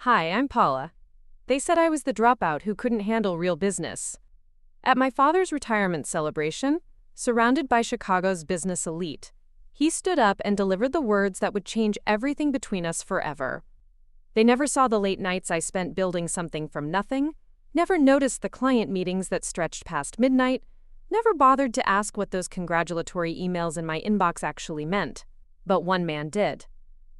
Hi, I'm Paula. They said I was the dropout who couldn't handle real business. At my father's retirement celebration, surrounded by Chicago's business elite, he stood up and delivered the words that would change everything between us forever. They never saw the late nights I spent building something from nothing, never noticed the client meetings that stretched past midnight, never bothered to ask what those congratulatory emails in my inbox actually meant. But one man did.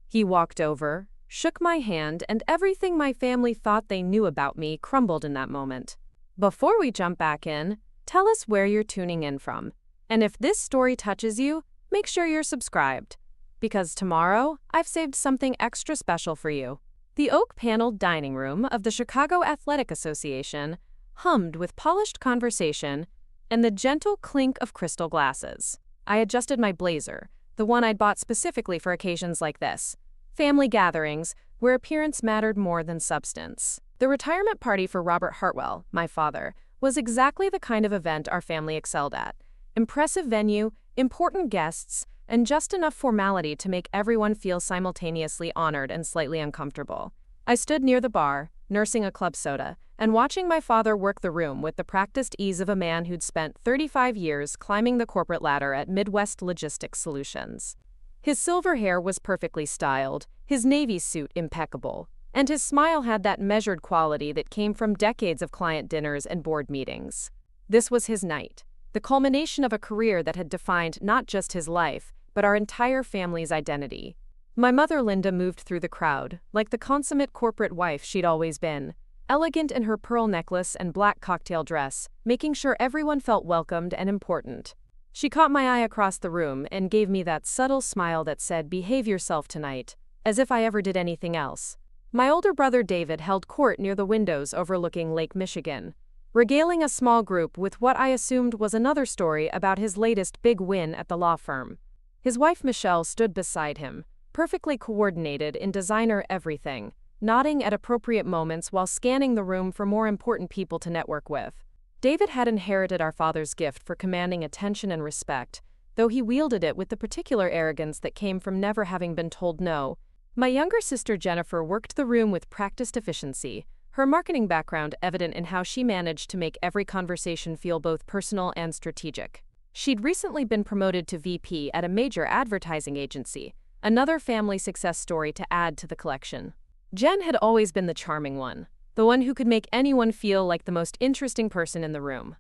He walked over, shook my hand, and everything my family thought they knew about me crumbled in that moment. Before we jump back in, tell us where you're tuning in from. And if this story touches you, make sure you're subscribed. Because tomorrow, I've saved something extra special for you. The oak-paneled dining room of the Chicago Athletic Association hummed with polished conversation and the gentle clink of crystal glasses. I adjusted my blazer, the one I'd bought specifically for occasions like this. Family gatherings, where appearance mattered more than substance. The retirement party for Robert Hartwell, my father, was exactly the kind of event our family excelled at. Impressive venue, important guests, and just enough formality to make everyone feel simultaneously honored and slightly uncomfortable. I stood near the bar, nursing a club soda, and watching my father work the room with the practiced ease of a man who'd spent 35 years climbing the corporate ladder at Midwest Logistics Solutions. His silver hair was perfectly styled, his navy suit impeccable, and his smile had that measured quality that came from decades of client dinners and board meetings. This was his night, the culmination of a career that had defined not just his life, but our entire family's identity. My mother Linda moved through the crowd, like the consummate corporate wife she'd always been, elegant in her pearl necklace and black cocktail dress, making sure everyone felt welcomed and important. She caught my eye across the room and gave me that subtle smile that said, "Behave yourself tonight," as if I ever did anything else. My older brother David held court near the windows overlooking Lake Michigan, regaling a small group with what I assumed was another story about his latest big win at the law firm. His wife Michelle stood beside him, perfectly coordinated in designer everything, nodding at appropriate moments while scanning the room for more important people to network with. David had inherited our father's gift for commanding attention and respect, though he wielded it with the particular arrogance that came from never having been told no. My younger sister Jennifer worked the room with practiced efficiency, her marketing background evident in how she managed to make every conversation feel both personal and strategic. She'd recently been promoted to VP at a major advertising agency, another family success story to add to the collection. Jen had always been the charming one, the one who could make anyone feel like the most interesting person in the room.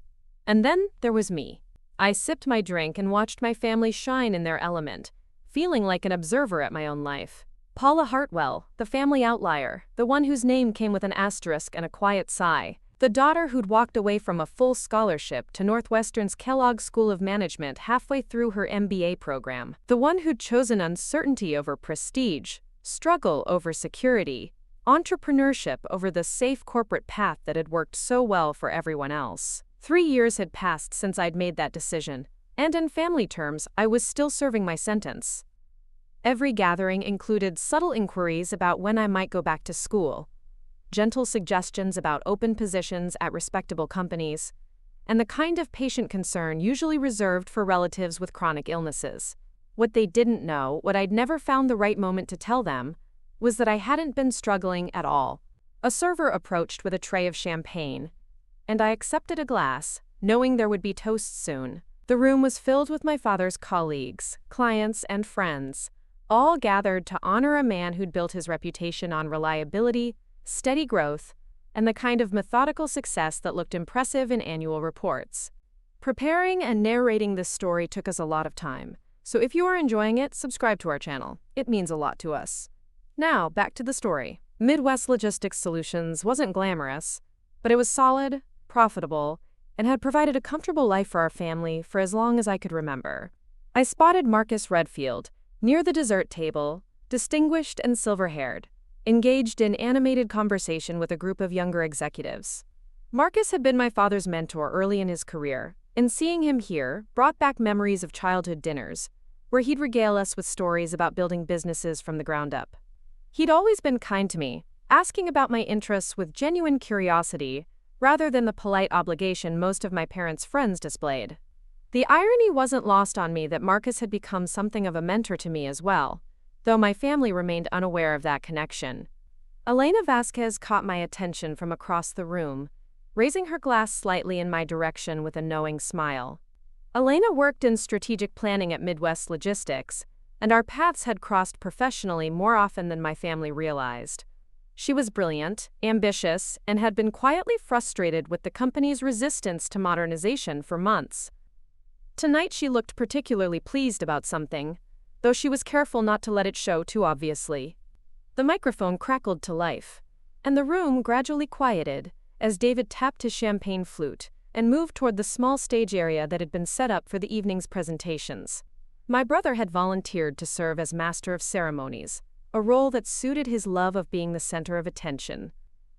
And then there was me. I sipped my drink and watched my family shine in their element, feeling like an observer at my own life. Paula Hartwell, the family outlier, the one whose name came with an asterisk and a quiet sigh, the daughter who'd walked away from a full scholarship to Northwestern's Kellogg School of Management halfway through her MBA program, the one who'd chosen uncertainty over prestige, struggle over security, entrepreneurship over the safe corporate path that had worked so well for everyone else. 3 years had passed since I'd made that decision, and in family terms, I was still serving my sentence. Every gathering included subtle inquiries about when I might go back to school, gentle suggestions about open positions at respectable companies, and the kind of patient concern usually reserved for relatives with chronic illnesses. What they didn't know, what I'd never found the right moment to tell them, was that I hadn't been struggling at all. A server approached with a tray of champagne, and I accepted a glass, knowing there would be toasts soon. The room was filled with my father's colleagues, clients, and friends, all gathered to honor a man who'd built his reputation on reliability, steady growth, and the kind of methodical success that looked impressive in annual reports. Preparing and narrating this story took us a lot of time, so if you are enjoying it, subscribe to our channel. It means a lot to us. Now, back to the story. Midwest Logistics Solutions wasn't glamorous, but it was solid, profitable, and had provided a comfortable life for our family for as long as I could remember. I spotted Marcus Redfield, near the dessert table, distinguished and silver-haired, engaged in animated conversation with a group of younger executives. Marcus had been my father's mentor early in his career, and seeing him here brought back memories of childhood dinners, where he'd regale us with stories about building businesses from the ground up. He'd always been kind to me, asking about my interests with genuine curiosity, rather than the polite obligation most of my parents' friends displayed. The irony wasn't lost on me that Marcus had become something of a mentor to me as well, though my family remained unaware of that connection. Elena Vasquez caught my attention from across the room, raising her glass slightly in my direction with a knowing smile. Elena worked in strategic planning at Midwest Logistics, and our paths had crossed professionally more often than my family realized. She was brilliant, ambitious, and had been quietly frustrated with the company's resistance to modernization for months. Tonight she looked particularly pleased about something, though she was careful not to let it show too obviously. The microphone crackled to life, and the room gradually quieted as David tapped his champagne flute and moved toward the small stage area that had been set up for the evening's presentations. My brother had volunteered to serve as master of ceremonies, a role that suited his love of being the center of attention.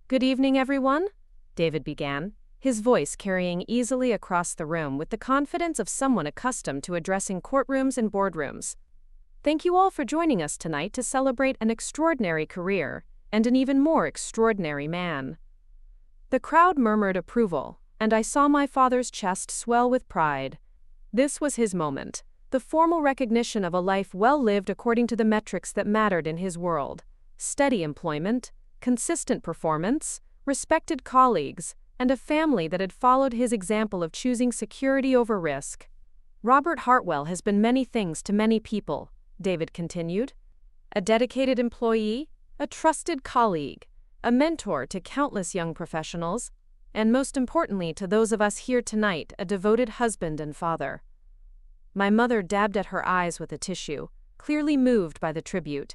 "Good evening, everyone," David began, his voice carrying easily across the room with the confidence of someone accustomed to addressing courtrooms and boardrooms. "Thank you all for joining us tonight to celebrate an extraordinary career and an even more extraordinary man." The crowd murmured approval, and I saw my father's chest swell with pride. This was his moment, the formal recognition of a life well lived according to the metrics that mattered in his world: steady employment, consistent performance, respected colleagues, and a family that had followed his example of choosing security over risk. "Robert Hartwell has been many things to many people," David continued. "A dedicated employee, a trusted colleague, a mentor to countless young professionals, and most importantly to those of us here tonight, a devoted husband and father." My mother dabbed at her eyes with a tissue, clearly moved by the tribute.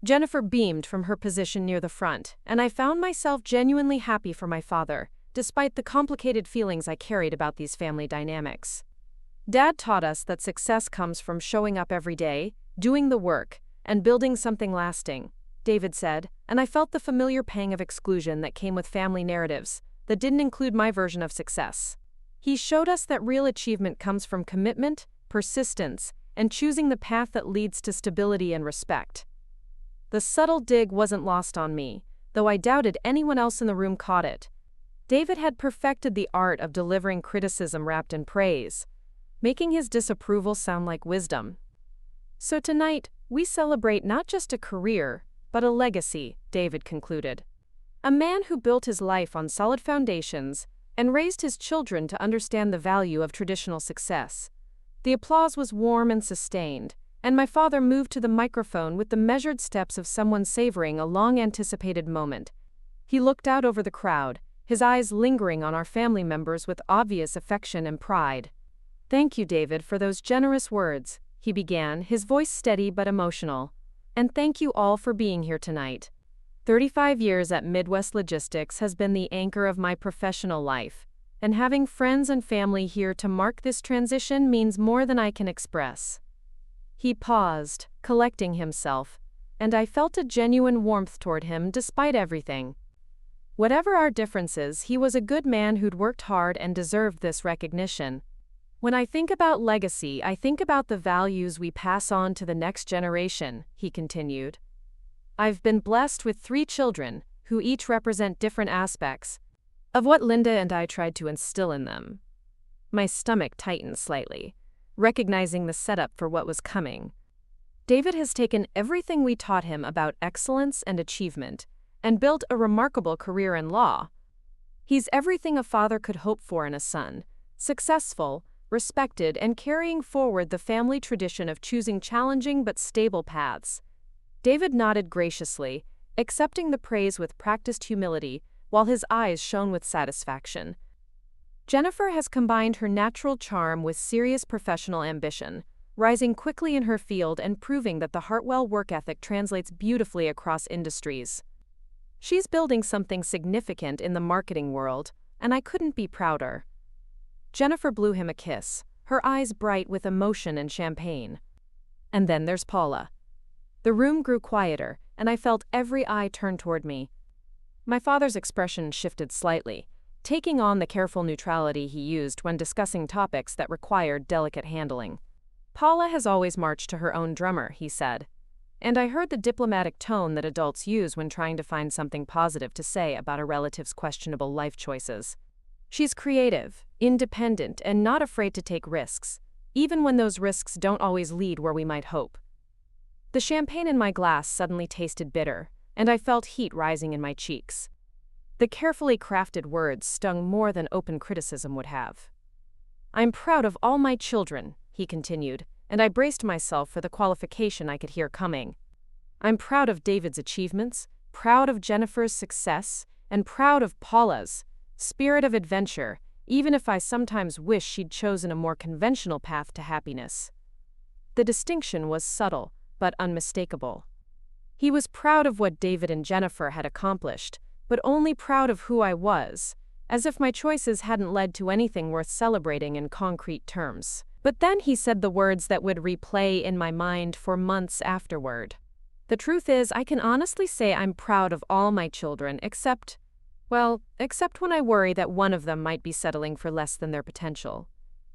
Jennifer beamed from her position near the front, and I found myself genuinely happy for my father, despite the complicated feelings I carried about these family dynamics. "Dad taught us that success comes from showing up every day, doing the work, and building something lasting," David said, and I felt the familiar pang of exclusion that came with family narratives that didn't include my version of success. He showed us that real achievement comes from commitment, persistence, and choosing the path that leads to stability and respect. The subtle dig wasn't lost on me, though I doubted anyone else in the room caught it. David had perfected the art of delivering criticism wrapped in praise, making his disapproval sound like wisdom. "So tonight, we celebrate not just a career, but a legacy," David concluded. "A man who built his life on solid foundations and raised his children to understand the value of traditional success." The applause was warm and sustained, and my father moved to the microphone with the measured steps of someone savoring a long-anticipated moment. He looked out over the crowd, his eyes lingering on our family members with obvious affection and pride. "Thank you, David, for those generous words," he began, his voice steady but emotional. "And thank you all for being here tonight. 35 years at Midwest Logistics has been the anchor of my professional life, and having friends and family here to mark this transition means more than I can express." He paused, collecting himself, and I felt a genuine warmth toward him despite everything. Whatever our differences, he was a good man who'd worked hard and deserved this recognition. "When I think about legacy, I think about the values we pass on to the next generation," he continued. "I've been blessed with 3 children, who each represent different aspects of what Linda and I tried to instill in them." My stomach tightened slightly, recognizing the setup for what was coming. David has taken everything we taught him about excellence and achievement and built a remarkable career in law. He's everything a father could hope for in a son: successful, respected, and carrying forward the family tradition of choosing challenging but stable paths. David nodded graciously, accepting the praise with practiced humility, while his eyes shone with satisfaction. Jennifer has combined her natural charm with serious professional ambition, rising quickly in her field and proving that the Hartwell work ethic translates beautifully across industries. She's building something significant in the marketing world, and I couldn't be prouder. Jennifer blew him a kiss, her eyes bright with emotion and champagne. And then there's Paula. The room grew quieter, and I felt every eye turn toward me. My father's expression shifted slightly, taking on the careful neutrality he used when discussing topics that required delicate handling. "Paula has always marched to her own drummer," he said. And I heard the diplomatic tone that adults use when trying to find something positive to say about a relative's questionable life choices. "She's creative, independent, and not afraid to take risks, even when those risks don't always lead where we might hope." The champagne in my glass suddenly tasted bitter, and I felt heat rising in my cheeks. The carefully crafted words stung more than open criticism would have. "I'm proud of all my children," he continued, and I braced myself for the qualification I could hear coming. "I'm proud of David's achievements, proud of Jennifer's success, and proud of Paula's spirit of adventure, even if I sometimes wish she'd chosen a more conventional path to happiness." The distinction was subtle, but unmistakable. He was proud of what David and Jennifer had accomplished, but only proud of who I was, as if my choices hadn't led to anything worth celebrating in concrete terms. But then he said the words that would replay in my mind for months afterward. "The truth is, I can honestly say I'm proud of all my children except when I worry that one of them might be settling for less than their potential."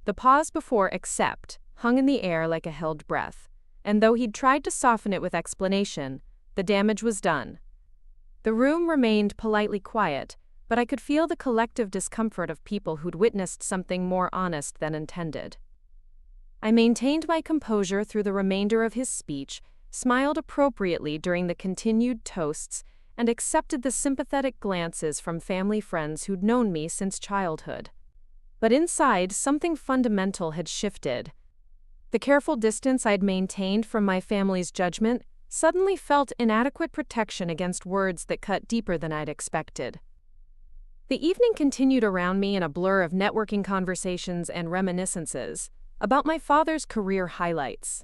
The pause before "except" hung in the air like a held breath, and though he'd tried to soften it with explanation, the damage was done. The room remained politely quiet, but I could feel the collective discomfort of people who'd witnessed something more honest than intended. I maintained my composure through the remainder of his speech, smiled appropriately during the continued toasts, and accepted the sympathetic glances from family friends who'd known me since childhood. But inside, something fundamental had shifted. The careful distance I'd maintained from my family's judgment suddenly felt inadequate protection against words that cut deeper than I'd expected. The evening continued around me in a blur of networking conversations and reminiscences about my father's career highlights.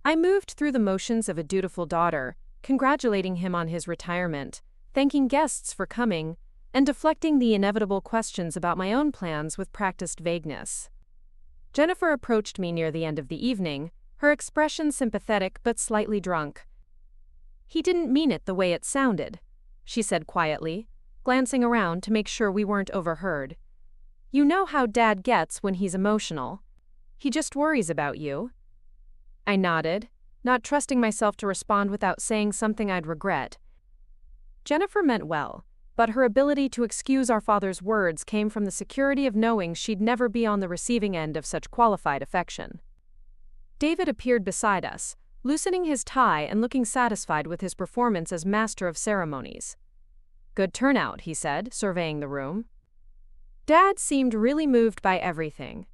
I moved through the motions of a dutiful daughter, congratulating him on his retirement, thanking guests for coming, and deflecting the inevitable questions about my own plans with practiced vagueness. Jennifer approached me near the end of the evening, her expression sympathetic but slightly drunk. "He didn't mean it the way it sounded," she said quietly, glancing around to make sure we weren't overheard. "You know how Dad gets when he's emotional. He just worries about you." I nodded, not trusting myself to respond without saying something I'd regret. Jennifer meant well, but her ability to excuse our father's words came from the security of knowing she'd never be on the receiving end of such qualified affection. David appeared beside us, loosening his tie and looking satisfied with his performance as master of ceremonies. "Good turnout," he said, surveying the room. Dad seemed really moved by everything.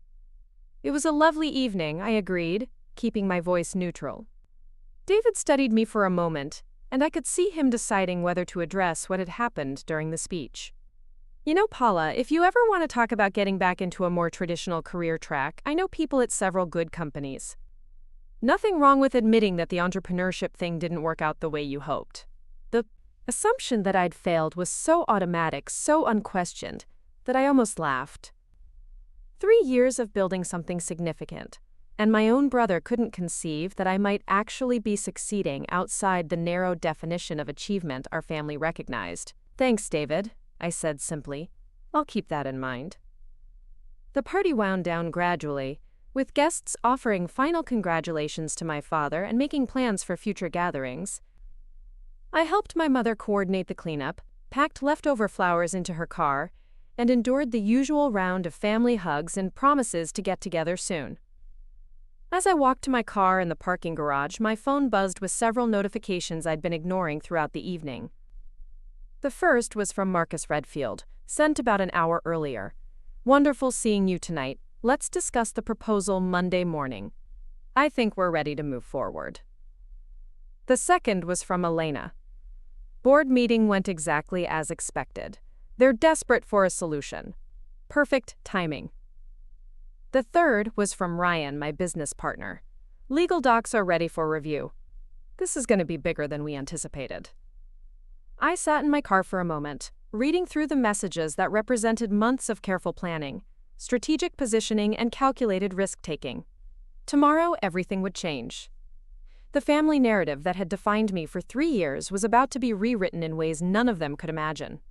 "It was a lovely evening," I agreed, keeping my voice neutral. David studied me for a moment, and I could see him deciding whether to address what had happened during the speech. "You know, Paula, if you ever want to talk about getting back into a more traditional career track, I know people at several good companies. Nothing wrong with admitting that the entrepreneurship thing didn't work out the way you hoped." The assumption that I'd failed was so automatic, so unquestioned, that I almost laughed. 3 years of building something significant, and my own brother couldn't conceive that I might actually be succeeding outside the narrow definition of achievement our family recognized. "Thanks, David," I said simply. "I'll keep that in mind." The party wound down gradually, with guests offering final congratulations to my father and making plans for future gatherings. I helped my mother coordinate the cleanup, packed leftover flowers into her car, and endured the usual round of family hugs and promises to get together soon. As I walked to my car in the parking garage, my phone buzzed with several notifications I'd been ignoring throughout the evening. The first was from Marcus Redfield, sent about an hour earlier. "Wonderful seeing you tonight. Let's discuss the proposal Monday morning. I think we're ready to move forward." The second was from Elena. "Board meeting went exactly as expected. They're desperate for a solution. Perfect timing." The third was from Ryan, my business partner. "Legal docs are ready for review. This is going to be bigger than we anticipated." I sat in my car for a moment, reading through the messages that represented months of careful planning, strategic positioning, and calculated risk-taking. Tomorrow, everything would change. The family narrative that had defined me for 3 years was about to be rewritten in ways none of them could imagine.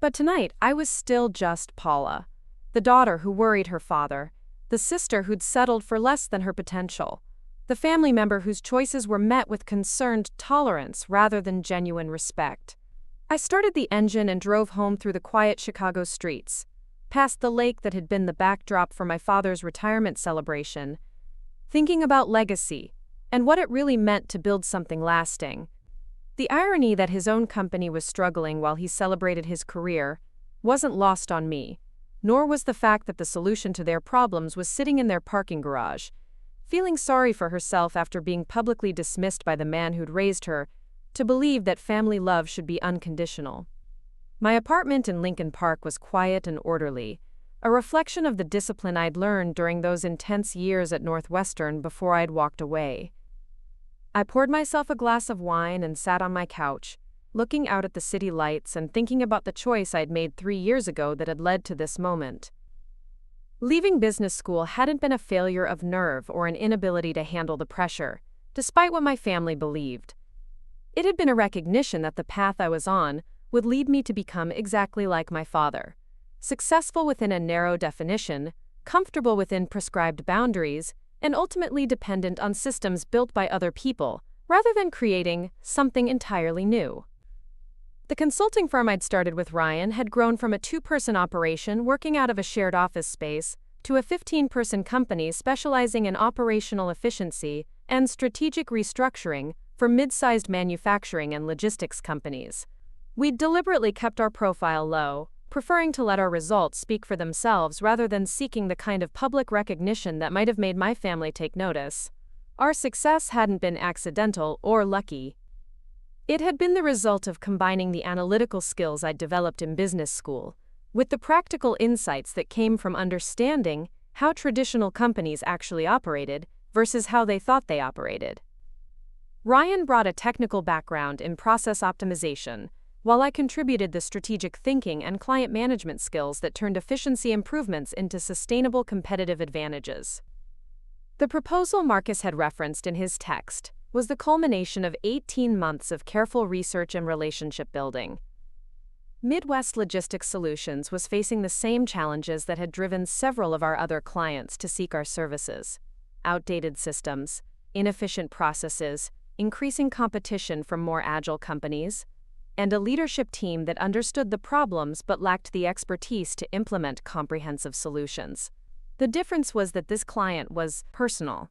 But tonight, I was still just Paula, the daughter who worried her father, the sister who'd settled for less than her potential, the family member whose choices were met with concerned tolerance rather than genuine respect. I started the engine and drove home through the quiet Chicago streets, past the lake that had been the backdrop for my father's retirement celebration, thinking about legacy and what it really meant to build something lasting. The irony that his own company was struggling while he celebrated his career wasn't lost on me, nor was the fact that the solution to their problems was sitting in their parking garage, feeling sorry for herself after being publicly dismissed by the man who'd raised her, to believe that family love should be unconditional. My apartment in Lincoln Park was quiet and orderly, a reflection of the discipline I'd learned during those intense years at Northwestern before I'd walked away. I poured myself a glass of wine and sat on my couch, looking out at the city lights and thinking about the choice I'd made 3 years ago that had led to this moment. Leaving business school hadn't been a failure of nerve or an inability to handle the pressure, despite what my family believed. It had been a recognition that the path I was on would lead me to become exactly like my father, successful within a narrow definition, comfortable within prescribed boundaries, and ultimately dependent on systems built by other people, rather than creating something entirely new. The consulting firm I'd started with Ryan had grown from a 2-person operation working out of a shared office space to a 15-person company specializing in operational efficiency and strategic restructuring for mid-sized manufacturing and logistics companies. We'd deliberately kept our profile low, preferring to let our results speak for themselves rather than seeking the kind of public recognition that might have made my family take notice. Our success hadn't been accidental or lucky. It had been the result of combining the analytical skills I'd developed in business school with the practical insights that came from understanding how traditional companies actually operated versus how they thought they operated. Ryan brought a technical background in process optimization, while I contributed the strategic thinking and client management skills that turned efficiency improvements into sustainable competitive advantages. The proposal Marcus had referenced in his text was the culmination of 18 months of careful research and relationship building. Midwest Logistics Solutions was facing the same challenges that had driven several of our other clients to seek our services: outdated systems, inefficient processes, increasing competition from more agile companies, and a leadership team that understood the problems but lacked the expertise to implement comprehensive solutions. The difference was that this client was personal.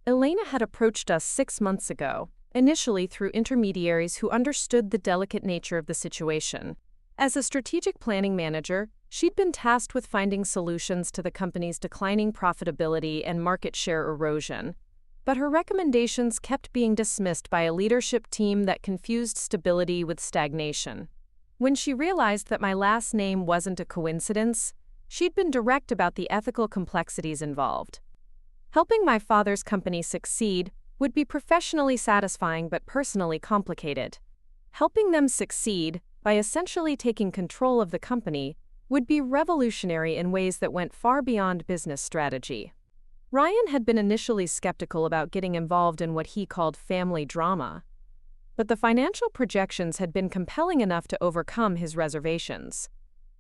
Elena had approached us 6 months ago, initially through intermediaries who understood the delicate nature of the situation. As a strategic planning manager, she'd been tasked with finding solutions to the company's declining profitability and market share erosion. But her recommendations kept being dismissed by a leadership team that confused stability with stagnation. When she realized that my last name wasn't a coincidence, she'd been direct about the ethical complexities involved. Helping my father's company succeed would be professionally satisfying but personally complicated. Helping them succeed by essentially taking control of the company would be revolutionary in ways that went far beyond business strategy. Ryan had been initially skeptical about getting involved in what he called family drama, but the financial projections had been compelling enough to overcome his reservations.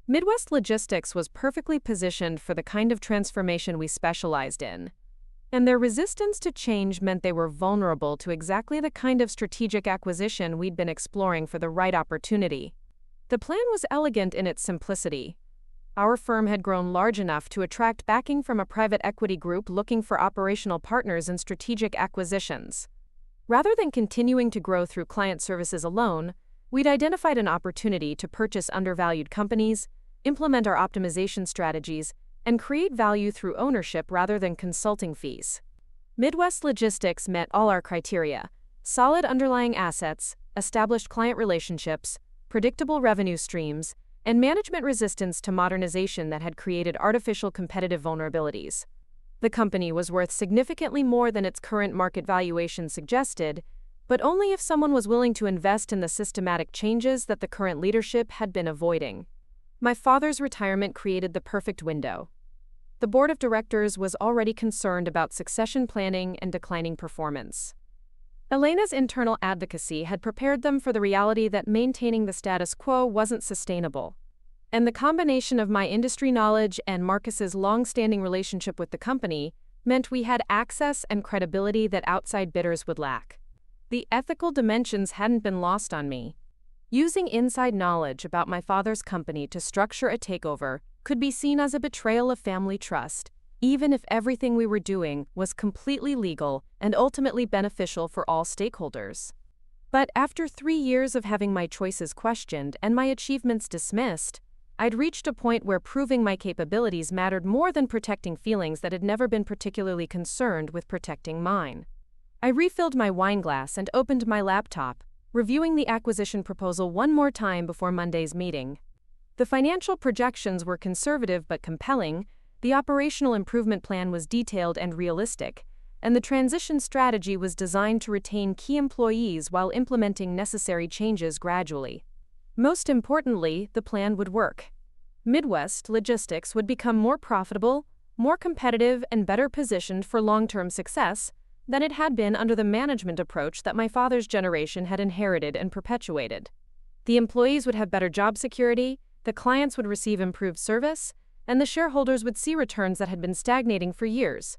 Midwest Logistics was perfectly positioned for the kind of transformation we specialized in, and their resistance to change meant they were vulnerable to exactly the kind of strategic acquisition we'd been exploring for the right opportunity. The plan was elegant in its simplicity. Our firm had grown large enough to attract backing from a private equity group looking for operational partners in strategic acquisitions. Rather than continuing to grow through client services alone, we'd identified an opportunity to purchase undervalued companies, implement our optimization strategies, and create value through ownership rather than consulting fees. Midwest Logistics met all our criteria: solid underlying assets, established client relationships, predictable revenue streams, and management resistance to modernization that had created artificial competitive vulnerabilities. The company was worth significantly more than its current market valuation suggested, but only if someone was willing to invest in the systematic changes that the current leadership had been avoiding. My father's retirement created the perfect window. The board of directors was already concerned about succession planning and declining performance. Elena's internal advocacy had prepared them for the reality that maintaining the status quo wasn't sustainable. And the combination of my industry knowledge and Marcus's long-standing relationship with the company meant we had access and credibility that outside bidders would lack. The ethical dimensions hadn't been lost on me. Using inside knowledge about my father's company to structure a takeover could be seen as a betrayal of family trust, even if everything we were doing was completely legal and ultimately beneficial for all stakeholders. But after 3 years of having my choices questioned and my achievements dismissed, I'd reached a point where proving my capabilities mattered more than protecting feelings that had never been particularly concerned with protecting mine. I refilled my wine glass and opened my laptop, reviewing the acquisition proposal one more time before Monday's meeting. The financial projections were conservative but compelling, the operational improvement plan was detailed and realistic, and the transition strategy was designed to retain key employees while implementing necessary changes gradually. Most importantly, the plan would work. Midwest Logistics would become more profitable, more competitive, and better positioned for long-term success than it had been under the management approach that my father's generation had inherited and perpetuated. The employees would have better job security, the clients would receive improved service, and the shareholders would see returns that had been stagnating for years.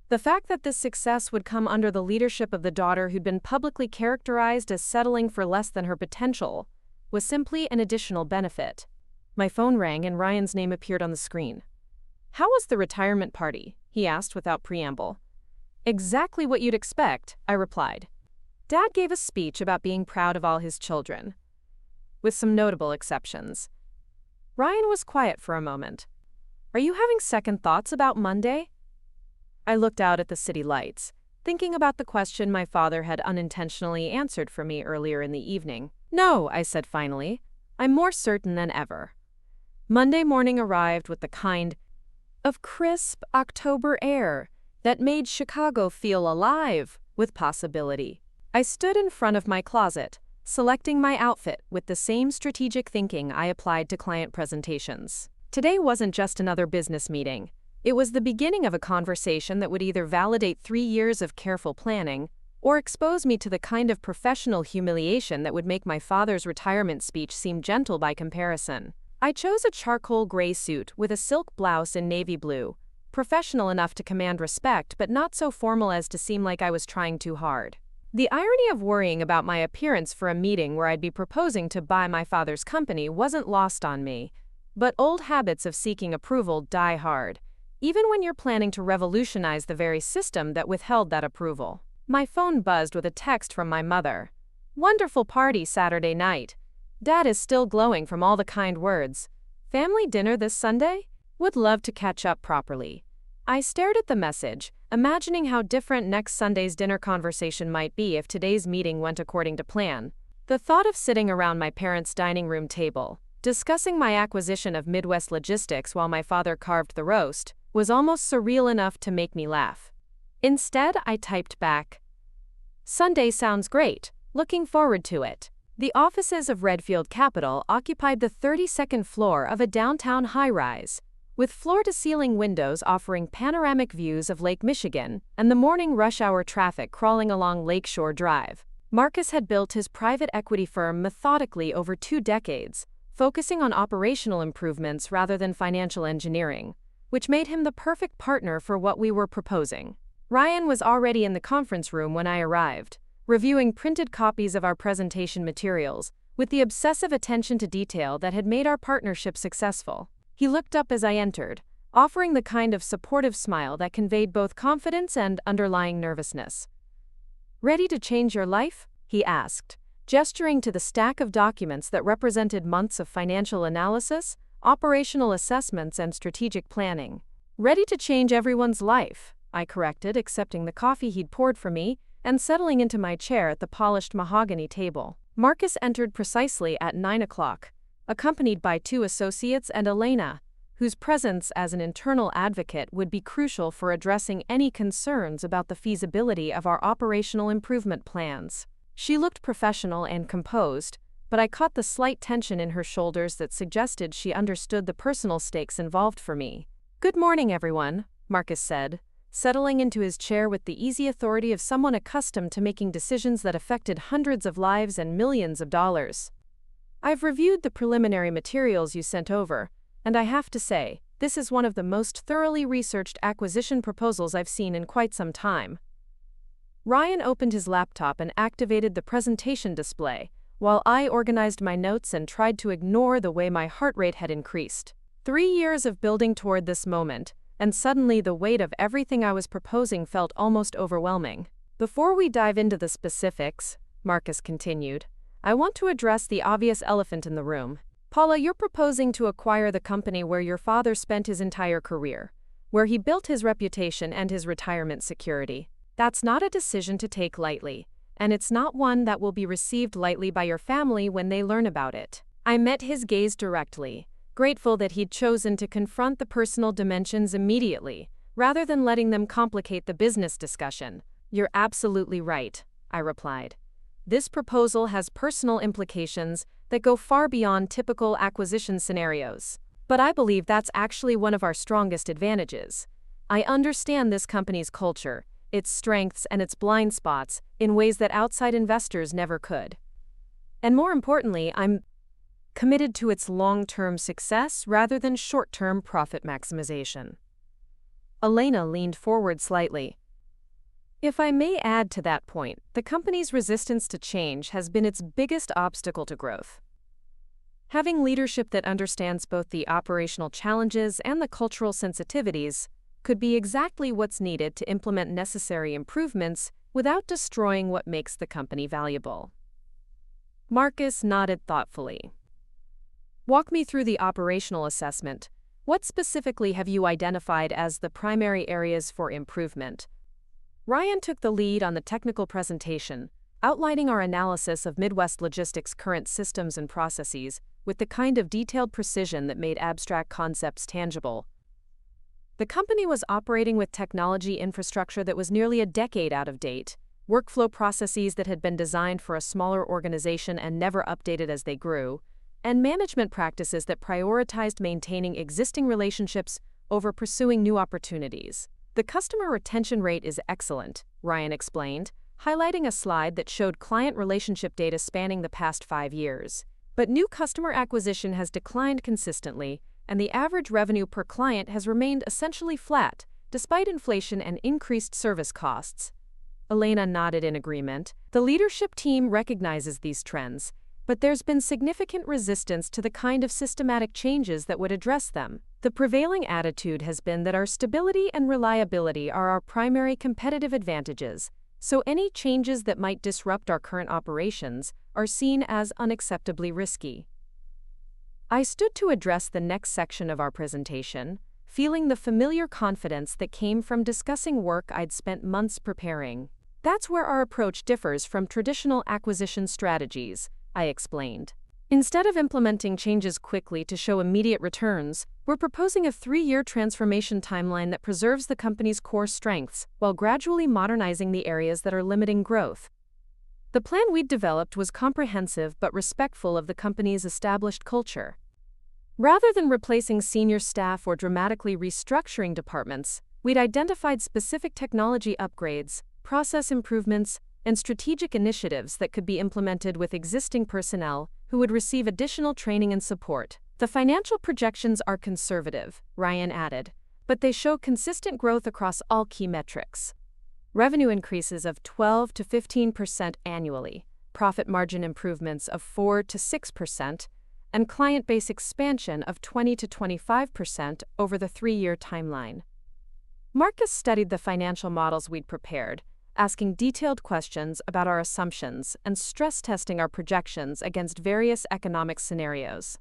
The fact that this success would come under the leadership of the daughter who'd been publicly characterized as settling for less than her potential was simply an additional benefit. My phone rang and Ryan's name appeared on the screen. "How was the retirement party?" he asked without preamble. "Exactly what you'd expect," I replied. Dad gave a speech about being proud of all his children, with some notable exceptions. Ryan was quiet for a moment. "Are you having second thoughts about Monday?" I looked out at the city lights, thinking about the question my father had unintentionally answered for me earlier in the evening. "No," I said finally. "I'm more certain than ever." Monday morning arrived with the kind of crisp October air that made Chicago feel alive with possibility. I stood in front of my closet, selecting my outfit with the same strategic thinking I applied to client presentations. Today wasn't just another business meeting. It was the beginning of a conversation that would either validate 3 years of careful planning or expose me to the kind of professional humiliation that would make my father's retirement speech seem gentle by comparison. I chose a charcoal gray suit with a silk blouse in navy blue, professional enough to command respect but not so formal as to seem like I was trying too hard. The irony of worrying about my appearance for a meeting where I'd be proposing to buy my father's company wasn't lost on me, but old habits of seeking approval die hard, even when you're planning to revolutionize the very system that withheld that approval. My phone buzzed with a text from my mother. "Wonderful party Saturday night. Dad is still glowing from all the kind words. Family dinner this Sunday? Would love to catch up properly." I stared at the message, imagining how different next Sunday's dinner conversation might be if today's meeting went according to plan. The thought of sitting around my parents' dining room table, discussing my acquisition of Midwest Logistics while my father carved the roast, was almost surreal enough to make me laugh. Instead, I typed back, "Sunday sounds great. Looking forward to it." The offices of Redfield Capital occupied the 32nd floor of a downtown high-rise, with floor-to-ceiling windows offering panoramic views of Lake Michigan and the morning rush-hour traffic crawling along Lakeshore Drive. Marcus had built his private equity firm methodically over 2 decades, focusing on operational improvements rather than financial engineering, which made him the perfect partner for what we were proposing. Ryan was already in the conference room when I arrived, reviewing printed copies of our presentation materials with the obsessive attention to detail that had made our partnership successful. He looked up as I entered, offering the kind of supportive smile that conveyed both confidence and underlying nervousness. "Ready to change your life?" he asked, gesturing to the stack of documents that represented months of financial analysis, operational assessments, and strategic planning. "Ready to change everyone's life," I corrected, accepting the coffee he'd poured for me and settling into my chair at the polished mahogany table. Marcus entered precisely at 9 o'clock, accompanied by 2 associates and Elena, whose presence as an internal advocate would be crucial for addressing any concerns about the feasibility of our operational improvement plans. She looked professional and composed, but I caught the slight tension in her shoulders that suggested she understood the personal stakes involved for me. "Good morning, everyone," Marcus said, settling into his chair with the easy authority of someone accustomed to making decisions that affected hundreds of lives and millions of dollars. "I've reviewed the preliminary materials you sent over, and I have to say, this is one of the most thoroughly researched acquisition proposals I've seen in quite some time." Ryan opened his laptop and activated the presentation display, while I organized my notes and tried to ignore the way my heart rate had increased. 3 years of building toward this moment, and suddenly the weight of everything I was proposing felt almost overwhelming. "Before we dive into the specifics," Marcus continued, I want to address the obvious elephant in the room. Paula, you're proposing to acquire the company where your father spent his entire career, where he built his reputation and his retirement security. That's not a decision to take lightly, and it's not one that will be received lightly by your family when they learn about it. I met his gaze directly, grateful that he'd chosen to confront the personal dimensions immediately, rather than letting them complicate the business discussion. You're absolutely right, I replied. This proposal has personal implications that go far beyond typical acquisition scenarios. But I believe that's actually one of our strongest advantages. I understand this company's culture, its strengths and its blind spots, in ways that outside investors never could. And more importantly, I'm committed to its long-term success rather than short-term profit maximization. Elena leaned forward slightly. If I may add to that point, the company's resistance to change has been its biggest obstacle to growth. Having leadership that understands both the operational challenges and the cultural sensitivities could be exactly what's needed to implement necessary improvements without destroying what makes the company valuable. Marcus nodded thoughtfully. Walk me through the operational assessment. What specifically have you identified as the primary areas for improvement? Ryan took the lead on the technical presentation, outlining our analysis of Midwest Logistics' current systems and processes with the kind of detailed precision that made abstract concepts tangible. The company was operating with technology infrastructure that was nearly a decade out of date, workflow processes that had been designed for a smaller organization and never updated as they grew, and management practices that prioritized maintaining existing relationships over pursuing new opportunities. The customer retention rate is excellent, Ryan explained, highlighting a slide that showed client relationship data spanning the past 5 years. But new customer acquisition has declined consistently, and the average revenue per client has remained essentially flat, despite inflation and increased service costs. Elena nodded in agreement. The leadership team recognizes these trends, but there's been significant resistance to the kind of systematic changes that would address them. The prevailing attitude has been that our stability and reliability are our primary competitive advantages, so any changes that might disrupt our current operations are seen as unacceptably risky. I stood to address the next section of our presentation, feeling the familiar confidence that came from discussing work I'd spent months preparing. That's where our approach differs from traditional acquisition strategies, I explained. Instead of implementing changes quickly to show immediate returns, we're proposing a 3-year transformation timeline that preserves the company's core strengths while gradually modernizing the areas that are limiting growth. The plan we'd developed was comprehensive but respectful of the company's established culture. Rather than replacing senior staff or dramatically restructuring departments, we'd identified specific technology upgrades, process improvements, and strategic initiatives that could be implemented with existing personnel who would receive additional training and support. The financial projections are conservative, Ryan added, but they show consistent growth across all key metrics. Revenue increases of 12 to 15% annually, profit margin improvements of 4 to 6%, and client base expansion of 20 to 25% over the 3-year timeline. Marcus studied the financial models we'd prepared, asking detailed questions about our assumptions and stress testing our projections against various economic scenarios.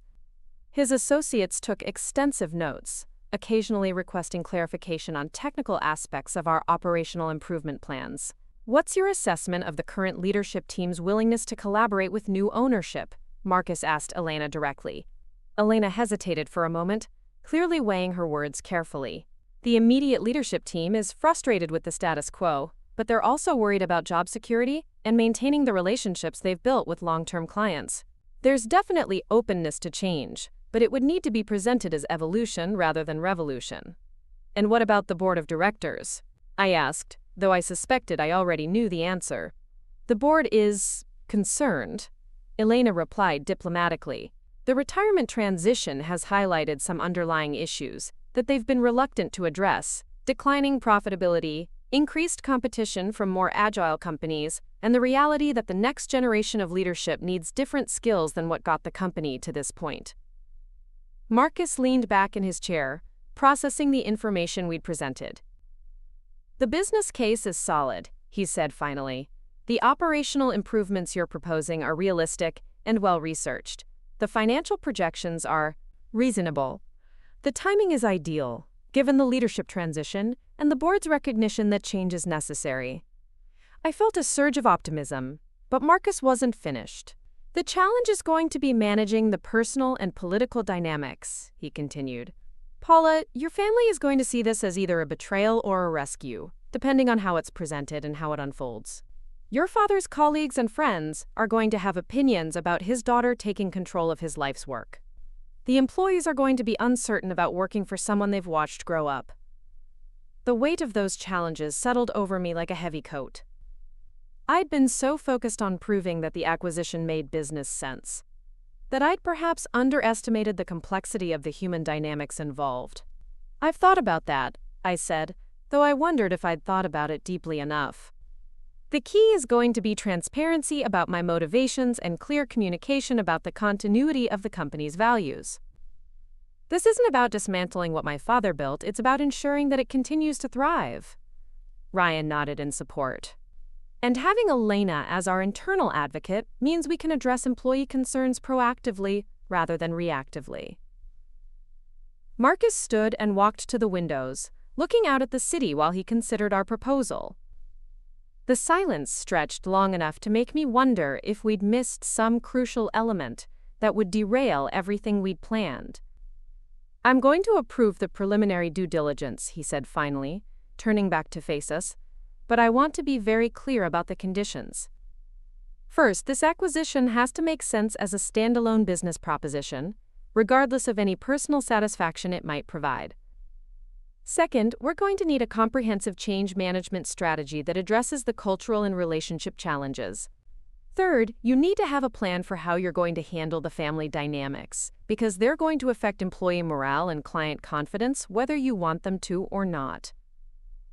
His associates took extensive notes, occasionally requesting clarification on technical aspects of our operational improvement plans. What's your assessment of the current leadership team's willingness to collaborate with new ownership? Marcus asked Elena directly. Elena hesitated for a moment, clearly weighing her words carefully. The immediate leadership team is frustrated with the status quo, but they're also worried about job security and maintaining the relationships they've built with long-term clients. There's definitely openness to change, but it would need to be presented as evolution rather than revolution. And what about the board of directors? I asked, though I suspected I already knew the answer. The board is concerned, Elena replied diplomatically. The retirement transition has highlighted some underlying issues that they've been reluctant to address: declining profitability, increased competition from more agile companies, and the reality that the next generation of leadership needs different skills than what got the company to this point. Marcus leaned back in his chair, processing the information we'd presented. The business case is solid, he said finally. The operational improvements you're proposing are realistic and well-researched. The financial projections are reasonable. The timing is ideal, given the leadership transition and the board's recognition that change is necessary. I felt a surge of optimism, but Marcus wasn't finished. The challenge is going to be managing the personal and political dynamics, he continued. Paula, your family is going to see this as either a betrayal or a rescue, depending on how it's presented and how it unfolds. Your father's colleagues and friends are going to have opinions about his daughter taking control of his life's work. The employees are going to be uncertain about working for someone they've watched grow up. The weight of those challenges settled over me like a heavy coat. I'd been so focused on proving that the acquisition made business sense, that I'd perhaps underestimated the complexity of the human dynamics involved. I've thought about that, I said, though I wondered if I'd thought about it deeply enough. The key is going to be transparency about my motivations and clear communication about the continuity of the company's values. This isn't about dismantling what my father built, it's about ensuring that it continues to thrive. Ryan nodded in support. And having Elena as our internal advocate means we can address employee concerns proactively rather than reactively. Marcus stood and walked to the windows, looking out at the city while he considered our proposal. The silence stretched long enough to make me wonder if we'd missed some crucial element that would derail everything we'd planned. I'm going to approve the preliminary due diligence, he said finally, turning back to face us, but I want to be very clear about the conditions. First, this acquisition has to make sense as a standalone business proposition, regardless of any personal satisfaction it might provide. Second, we're going to need a comprehensive change management strategy that addresses the cultural and relationship challenges. Third, you need to have a plan for how you're going to handle the family dynamics, because they're going to affect employee morale and client confidence whether you want them to or not.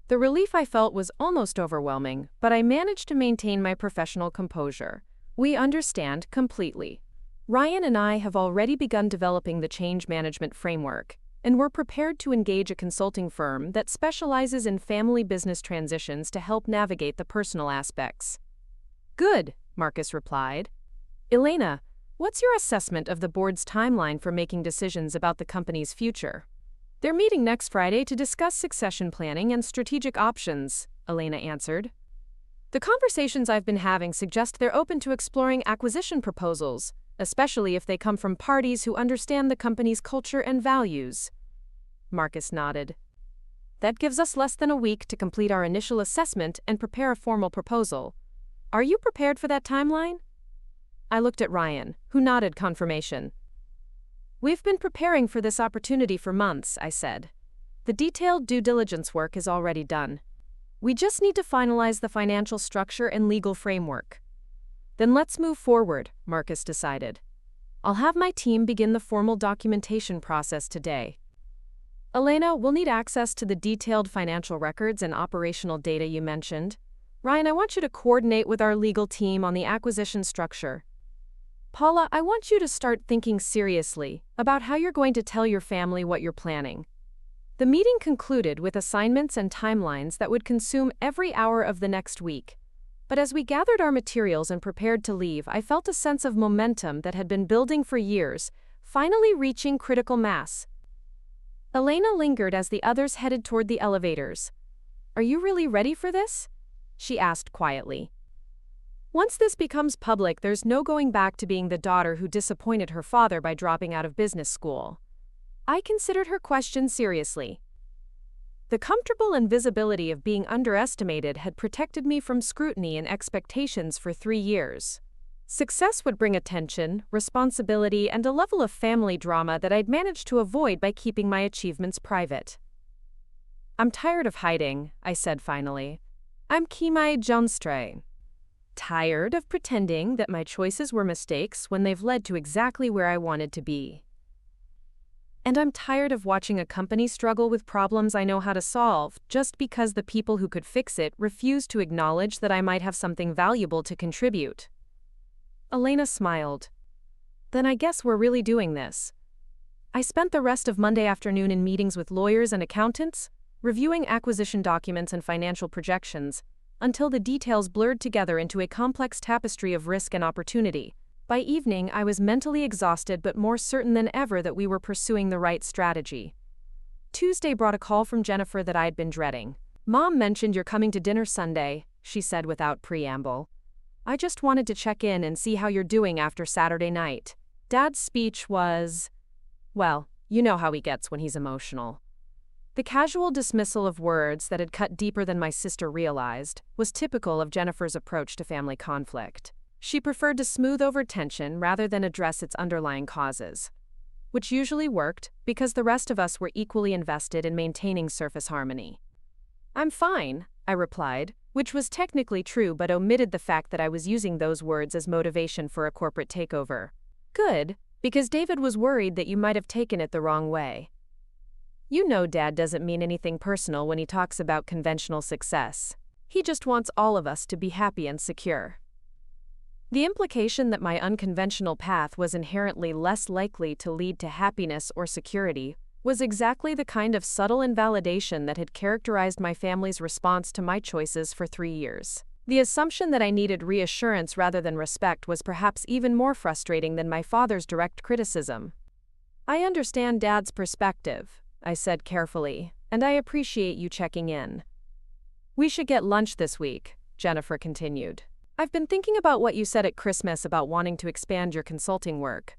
The relief I felt was almost overwhelming, but I managed to maintain my professional composure. We understand completely. Ryan and I have already begun developing the change management framework, and we're prepared to engage a consulting firm that specializes in family business transitions to help navigate the personal aspects. Good, Marcus replied. Elena, what's your assessment of the board's timeline for making decisions about the company's future? They're meeting next Friday to discuss succession planning and strategic options, Elena answered. The conversations I've been having suggest they're open to exploring acquisition proposals, especially if they come from parties who understand the company's culture and values. Marcus nodded. That gives us less than a week to complete our initial assessment and prepare a formal proposal. Are you prepared for that timeline? I looked at Ryan, who nodded confirmation. We've been preparing for this opportunity for months, I said. The detailed due diligence work is already done. We just need to finalize the financial structure and legal framework. Then let's move forward, Marcus decided. I'll have my team begin the formal documentation process today. Elena, we'll need access to the detailed financial records and operational data you mentioned. Ryan, I want you to coordinate with our legal team on the acquisition structure. Paula, I want you to start thinking seriously about how you're going to tell your family what you're planning. The meeting concluded with assignments and timelines that would consume every hour of the next week. But as we gathered our materials and prepared to leave, I felt a sense of momentum that had been building for years, finally reaching critical mass. Elena lingered as the others headed toward the elevators. Are you really ready for this? She asked quietly. Once this becomes public, there's no going back to being the daughter who disappointed her father by dropping out of business school. I considered her question seriously. The comfortable invisibility of being underestimated had protected me from scrutiny and expectations for 3 years. Success would bring attention, responsibility, and a level of family drama that I'd managed to avoid by keeping my achievements private. I'm tired of hiding, I said finally. I'm Kimai Jonstre. Tired of pretending that my choices were mistakes when they've led to exactly where I wanted to be. And I'm tired of watching a company struggle with problems I know how to solve just because the people who could fix it refuse to acknowledge that I might have something valuable to contribute. Elena smiled. Then I guess we're really doing this. I spent the rest of Monday afternoon in meetings with lawyers and accountants, reviewing acquisition documents and financial projections, until the details blurred together into a complex tapestry of risk and opportunity. By evening, I was mentally exhausted but more certain than ever that we were pursuing the right strategy. Tuesday brought a call from Jennifer that I had been dreading. "Mom mentioned you're coming to dinner Sunday," she said without preamble. "I just wanted to check in and see how you're doing after Saturday night." Dad's speech was, well, you know how he gets when he's emotional. The casual dismissal of words that had cut deeper than my sister realized was typical of Jennifer's approach to family conflict. She preferred to smooth over tension rather than address its underlying causes, which usually worked because the rest of us were equally invested in maintaining surface harmony. "I'm fine," I replied, which was technically true but omitted the fact that I was using those words as motivation for a corporate takeover. "Good, because David was worried that you might have taken it the wrong way. You know Dad doesn't mean anything personal when he talks about conventional success. He just wants all of us to be happy and secure." The implication that my unconventional path was inherently less likely to lead to happiness or security was exactly the kind of subtle invalidation that had characterized my family's response to my choices for 3 years. The assumption that I needed reassurance rather than respect was perhaps even more frustrating than my father's direct criticism. "I understand Dad's perspective," I said carefully, "and I appreciate you checking in." "We should get lunch this week," Jennifer continued. "I've been thinking about what you said at Christmas about wanting to expand your consulting work,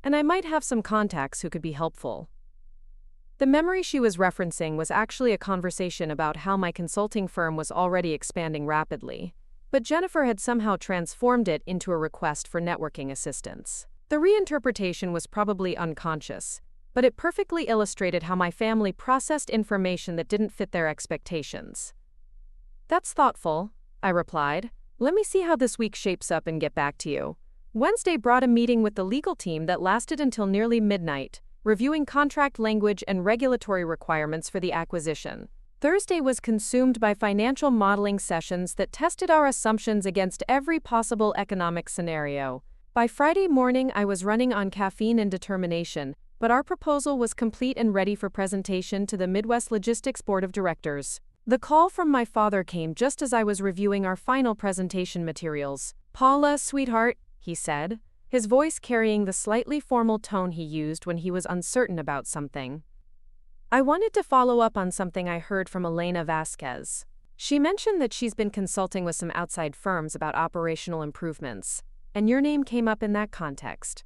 and I might have some contacts who could be helpful." The memory she was referencing was actually a conversation about how my consulting firm was already expanding rapidly, but Jennifer had somehow transformed it into a request for networking assistance. The reinterpretation was probably unconscious, but it perfectly illustrated how my family processed information that didn't fit their expectations. "That's thoughtful," I replied. "Let me see how this week shapes up and get back to you." Wednesday brought a meeting with the legal team that lasted until nearly midnight, reviewing contract language and regulatory requirements for the acquisition. Thursday was consumed by financial modeling sessions that tested our assumptions against every possible economic scenario. By Friday morning, I was running on caffeine and determination, but our proposal was complete and ready for presentation to the Midwest Logistics Board of Directors. The call from my father came just as I was reviewing our final presentation materials. "Paula, sweetheart," he said, his voice carrying the slightly formal tone he used when he was uncertain about something. "I wanted to follow up on something I heard from Elena Vasquez. She mentioned that she's been consulting with some outside firms about operational improvements, and your name came up in that context."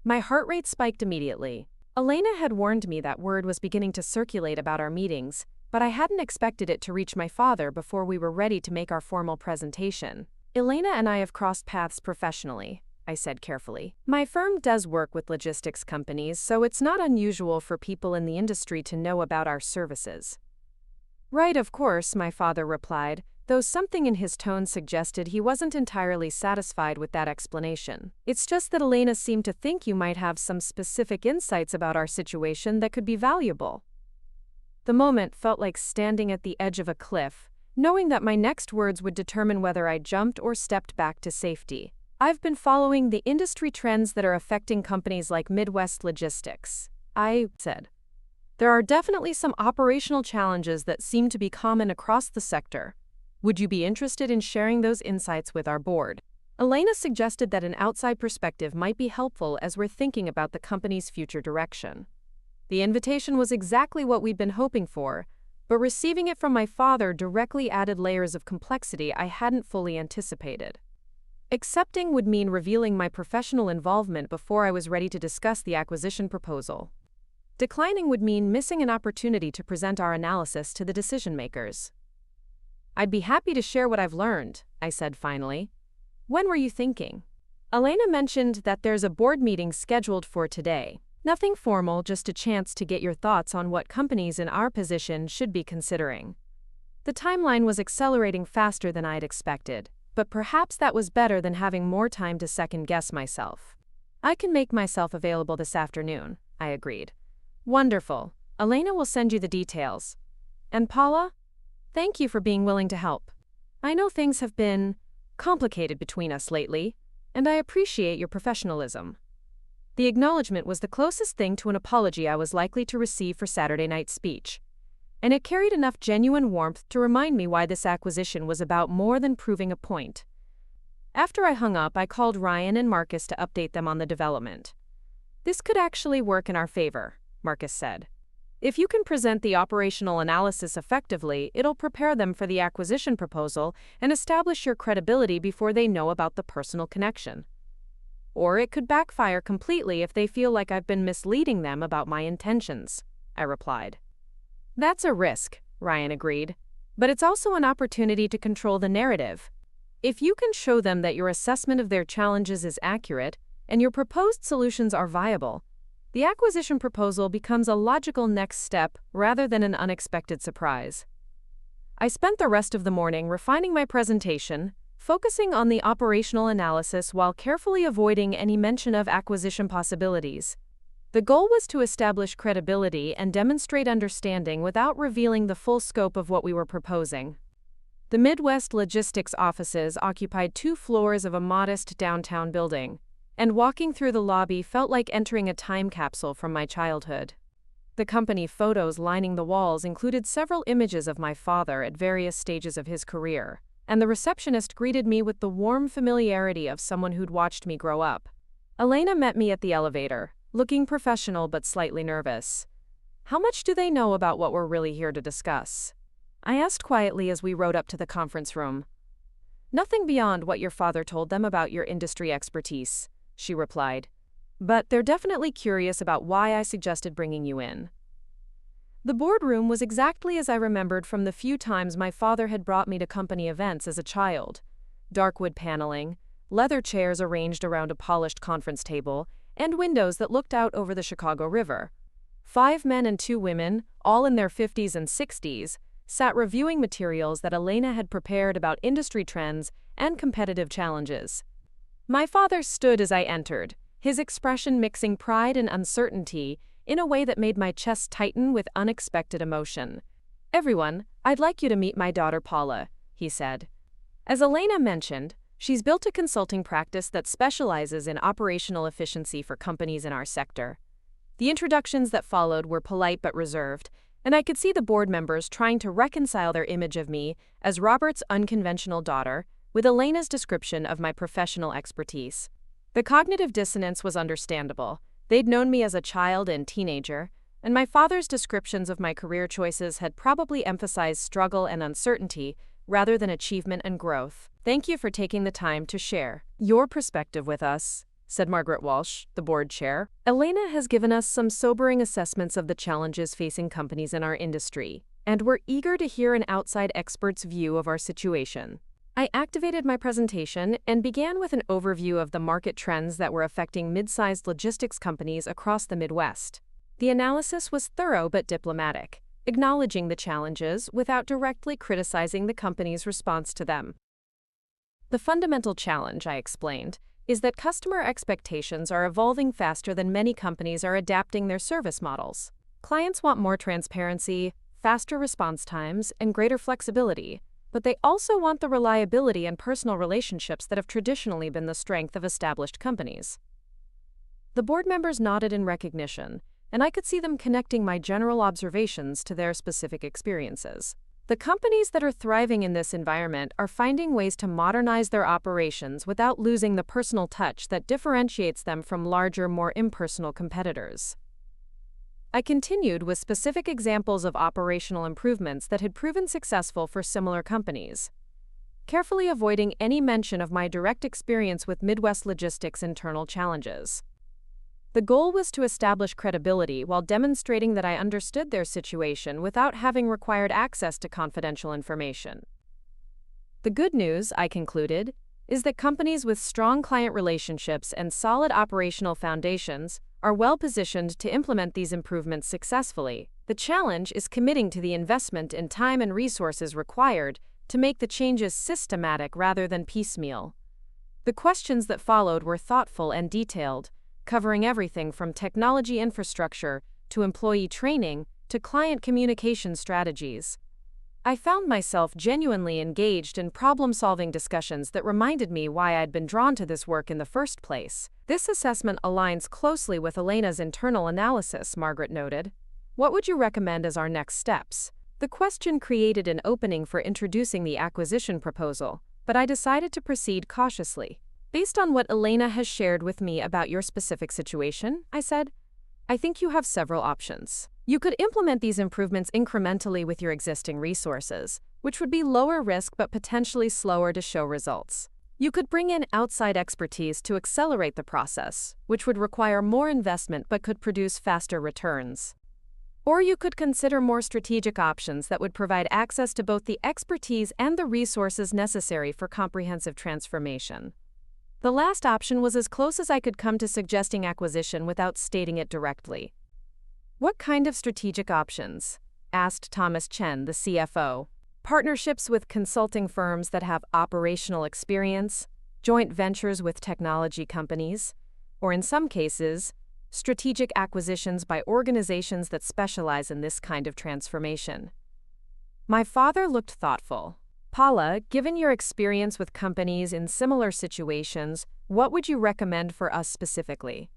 My heart rate spiked immediately. Elena had warned me that word was beginning to circulate about our meetings, but I hadn't expected it to reach my father before we were ready to make our formal presentation. "Elena and I have crossed paths professionally," I said carefully. "My firm does work with logistics companies, so it's not unusual for people in the industry to know about our services." "Right, of course," my father replied, though something in his tone suggested he wasn't entirely satisfied with that explanation. "It's just that Elena seemed to think you might have some specific insights about our situation that could be valuable." The moment felt like standing at the edge of a cliff, knowing that my next words would determine whether I jumped or stepped back to safety. "I've been following the industry trends that are affecting companies like Midwest Logistics," I said. "There are definitely some operational challenges that seem to be common across the sector. Would you be interested in sharing those insights with our board?" Elena suggested that an outside perspective might be helpful as we're thinking about the company's future direction. The invitation was exactly what we'd been hoping for, but receiving it from my father directly added layers of complexity I hadn't fully anticipated. Accepting would mean revealing my professional involvement before I was ready to discuss the acquisition proposal. Declining would mean missing an opportunity to present our analysis to the decision-makers. "I'd be happy to share what I've learned," I said finally. "When were you thinking?" Elena mentioned that there's a board meeting scheduled for today. Nothing formal, just a chance to get your thoughts on what companies in our position should be considering. The timeline was accelerating faster than I'd expected, but perhaps that was better than having more time to second-guess myself. "I can make myself available this afternoon," I agreed. "Wonderful. Elena will send you the details. And Paula, thank you for being willing to help. I know things have been complicated between us lately, and I appreciate your professionalism." The acknowledgement was the closest thing to an apology I was likely to receive for Saturday night's speech. and it carried enough genuine warmth to remind me why this acquisition was about more than proving a point. After I hung up, I called Ryan and Marcus to update them on the development. "This could actually work in our favor," Marcus said. "If you can present the operational analysis effectively, it'll prepare them for the acquisition proposal and establish your credibility before they know about the personal connection. Or it could backfire completely if they feel like I've been misleading them about my intentions," I replied. "That's a risk," Ryan agreed. "But it's also an opportunity to control the narrative. If you can show them that your assessment of their challenges is accurate and your proposed solutions are viable, the acquisition proposal becomes a logical next step rather than an unexpected surprise." I spent the rest of the morning refining my presentation, focusing on the operational analysis while carefully avoiding any mention of acquisition possibilities. The goal was to establish credibility and demonstrate understanding without revealing the full scope of what we were proposing. The Midwest Logistics offices occupied 2 floors of a modest downtown building, and walking through the lobby felt like entering a time capsule from my childhood. The company photos lining the walls included several images of my father at various stages of his career, and the receptionist greeted me with the warm familiarity of someone who'd watched me grow up. Elena met me at the elevator, looking professional but slightly nervous. "How much do they know about what we're really here to discuss?" I asked quietly as we rode up to the conference room. "Nothing beyond what your father told them about your industry expertise," she replied. "But they're definitely curious about why I suggested bringing you in." The boardroom was exactly as I remembered from the few times my father had brought me to company events as a child. Dark wood paneling, leather chairs arranged around a polished conference table, and windows that looked out over the Chicago River. 5 men and 2 women, all in their 50s and 60s, sat reviewing materials that Elena had prepared about industry trends and competitive challenges. My father stood as I entered, his expression mixing pride and uncertainty in a way that made my chest tighten with unexpected emotion. "Everyone, I'd like you to meet my daughter Paula," he said. "As Elena mentioned, she's built a consulting practice that specializes in operational efficiency for companies in our sector." The introductions that followed were polite but reserved, and I could see the board members trying to reconcile their image of me as Robert's unconventional daughter with Elena's description of my professional expertise. The cognitive dissonance was understandable. They'd known me as a child and teenager, and my father's descriptions of my career choices had probably emphasized struggle and uncertainty rather than achievement and growth. "Thank you for taking the time to share your perspective with us," said Margaret Walsh, the board chair. "Elena has given us some sobering assessments of the challenges facing companies in our industry, and we're eager to hear an outside expert's view of our situation." I activated my presentation and began with an overview of the market trends that were affecting mid-sized logistics companies across the Midwest. The analysis was thorough but diplomatic, acknowledging the challenges without directly criticizing the company's response to them. "The fundamental challenge," I explained, "is that customer expectations are evolving faster than many companies are adapting their service models. Clients want more transparency, faster response times, and greater flexibility, but they also want the reliability and personal relationships that have traditionally been the strength of established companies." The board members nodded in recognition, and I could see them connecting my general observations to their specific experiences. The companies that are thriving in this environment are finding ways to modernize their operations without losing the personal touch that differentiates them from larger, more impersonal competitors. I continued with specific examples of operational improvements that had proven successful for similar companies, carefully avoiding any mention of my direct experience with Midwest Logistics' internal challenges. The goal was to establish credibility while demonstrating that I understood their situation without having required access to confidential information. The good news, I concluded, is that companies with strong client relationships and solid operational foundations are well-positioned to implement these improvements successfully. The challenge is committing to the investment in time and resources required to make the changes systematic rather than piecemeal. The questions that followed were thoughtful and detailed, covering everything from technology infrastructure to employee training to client communication strategies. I found myself genuinely engaged in problem-solving discussions that reminded me why I'd been drawn to this work in the first place. "This assessment aligns closely with Elena's internal analysis," Margaret noted. "What would you recommend as our next steps?" The question created an opening for introducing the acquisition proposal, but I decided to proceed cautiously. Based on what Elena has shared with me about your specific situation, I said, I think you have several options. You could implement these improvements incrementally with your existing resources, which would be lower risk but potentially slower to show results. You could bring in outside expertise to accelerate the process, which would require more investment but could produce faster returns. Or you could consider more strategic options that would provide access to both the expertise and the resources necessary for comprehensive transformation. The last option was as close as I could come to suggesting acquisition without stating it directly. What kind of strategic options? Asked Thomas Chen, the CFO. Partnerships with consulting firms that have operational experience, joint ventures with technology companies, or in some cases, strategic acquisitions by organizations that specialize in this kind of transformation. My father looked thoughtful. Paula, given your experience with companies in similar situations, what would you recommend for us specifically?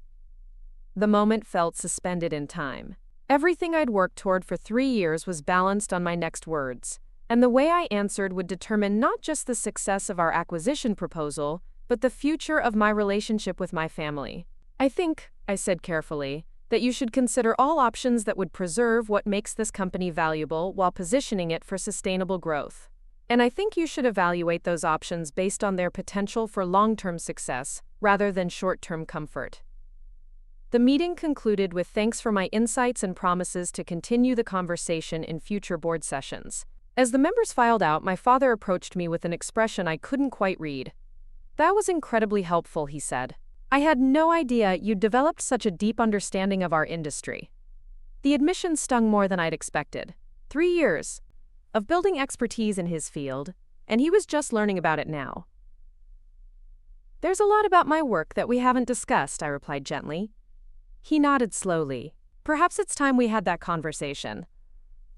The moment felt suspended in time. Everything I'd worked toward for 3 years was balanced on my next words, and the way I answered would determine not just the success of our acquisition proposal, but the future of my relationship with my family. I think, I said carefully, that you should consider all options that would preserve what makes this company valuable while positioning it for sustainable growth. And I think you should evaluate those options based on their potential for long-term success, rather than short-term comfort. The meeting concluded with thanks for my insights and promises to continue the conversation in future board sessions. As the members filed out, my father approached me with an expression I couldn't quite read. That was incredibly helpful, he said. I had no idea you'd developed such a deep understanding of our industry. The admission stung more than I'd expected. 3 years of building expertise in his field, and he was just learning about it now. There's a lot about my work that we haven't discussed, I replied gently. He nodded slowly. Perhaps it's time we had that conversation.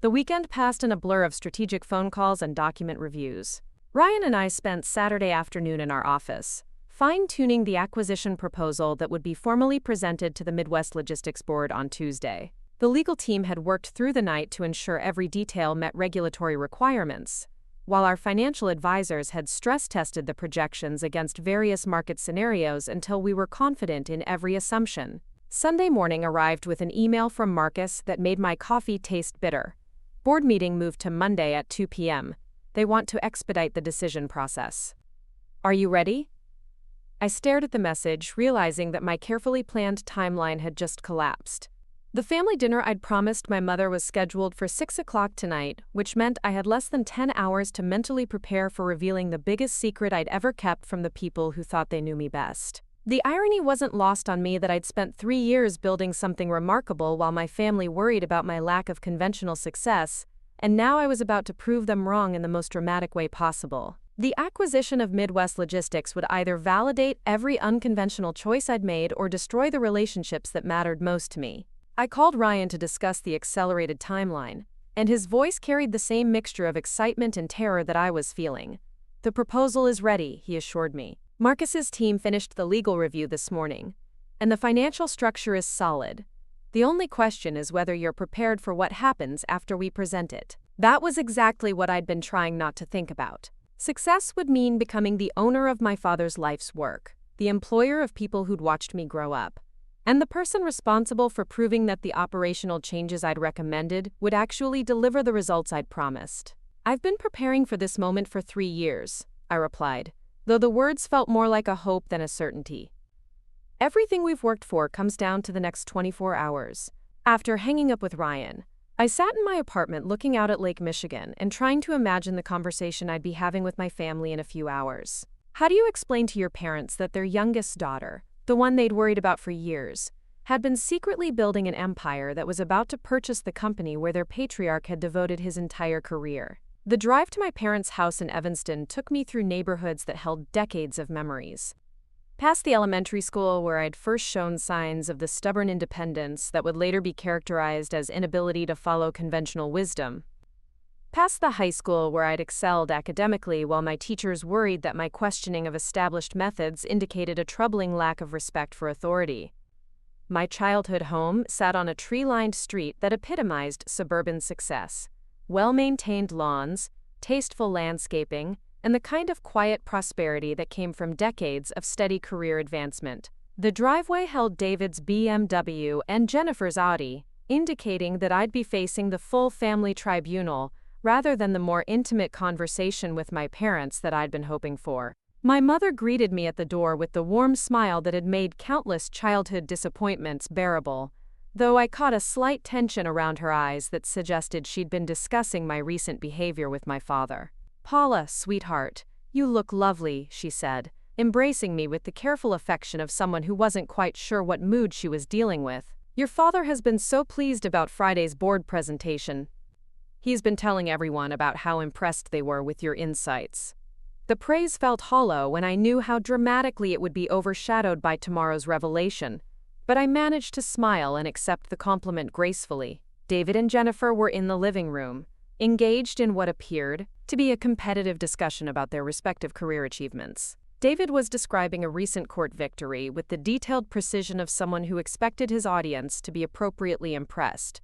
The weekend passed in a blur of strategic phone calls and document reviews. Ryan and I spent Saturday afternoon in our office, fine-tuning the acquisition proposal that would be formally presented to the Midwest Logistics Board on Tuesday. The legal team had worked through the night to ensure every detail met regulatory requirements, while our financial advisors had stress-tested the projections against various market scenarios until we were confident in every assumption. Sunday morning arrived with an email from Marcus that made my coffee taste bitter. Board meeting moved to Monday at 2 p.m. They want to expedite the decision process. Are you ready? I stared at the message, realizing that my carefully planned timeline had just collapsed. The family dinner I'd promised my mother was scheduled for 6 o'clock tonight, which meant I had less than 10 hours to mentally prepare for revealing the biggest secret I'd ever kept from the people who thought they knew me best. The irony wasn't lost on me that I'd spent 3 years building something remarkable while my family worried about my lack of conventional success, and now I was about to prove them wrong in the most dramatic way possible. The acquisition of Midwest Logistics would either validate every unconventional choice I'd made or destroy the relationships that mattered most to me. I called Ryan to discuss the accelerated timeline, and his voice carried the same mixture of excitement and terror that I was feeling. The proposal is ready, he assured me. Marcus's team finished the legal review this morning, and the financial structure is solid. The only question is whether you're prepared for what happens after we present it. That was exactly what I'd been trying not to think about. Success would mean becoming the owner of my father's life's work, the employer of people who'd watched me grow up, and the person responsible for proving that the operational changes I'd recommended would actually deliver the results I'd promised. I've been preparing for this moment for 3 years, I replied, though the words felt more like a hope than a certainty. Everything we've worked for comes down to the next 24 hours. After hanging up with Ryan, I sat in my apartment looking out at Lake Michigan and trying to imagine the conversation I'd be having with my family in a few hours. How do you explain to your parents that their youngest daughter, the one they'd worried about for years, had been secretly building an empire that was about to purchase the company where their patriarch had devoted his entire career? The drive to my parents' house in Evanston took me through neighborhoods that held decades of memories. Past the elementary school where I'd first shown signs of the stubborn independence that would later be characterized as inability to follow conventional wisdom. Past the high school where I'd excelled academically while my teachers worried that my questioning of established methods indicated a troubling lack of respect for authority. My childhood home sat on a tree-lined street that epitomized suburban success, well-maintained lawns, tasteful landscaping, and the kind of quiet prosperity that came from decades of steady career advancement. The driveway held David's BMW and Jennifer's Audi, indicating that I'd be facing the full family tribunal rather than the more intimate conversation with my parents that I'd been hoping for. My mother greeted me at the door with the warm smile that had made countless childhood disappointments bearable, though I caught a slight tension around her eyes that suggested she'd been discussing my recent behavior with my father. "Paula, sweetheart, you look lovely," she said, embracing me with the careful affection of someone who wasn't quite sure what mood she was dealing with. "Your father has been so pleased about Friday's board presentation. He's been telling everyone about how impressed they were with your insights." The praise felt hollow when I knew how dramatically it would be overshadowed by tomorrow's revelation, but I managed to smile and accept the compliment gracefully. David and Jennifer were in the living room, engaged in what appeared to be a competitive discussion about their respective career achievements. David was describing a recent court victory with the detailed precision of someone who expected his audience to be appropriately impressed,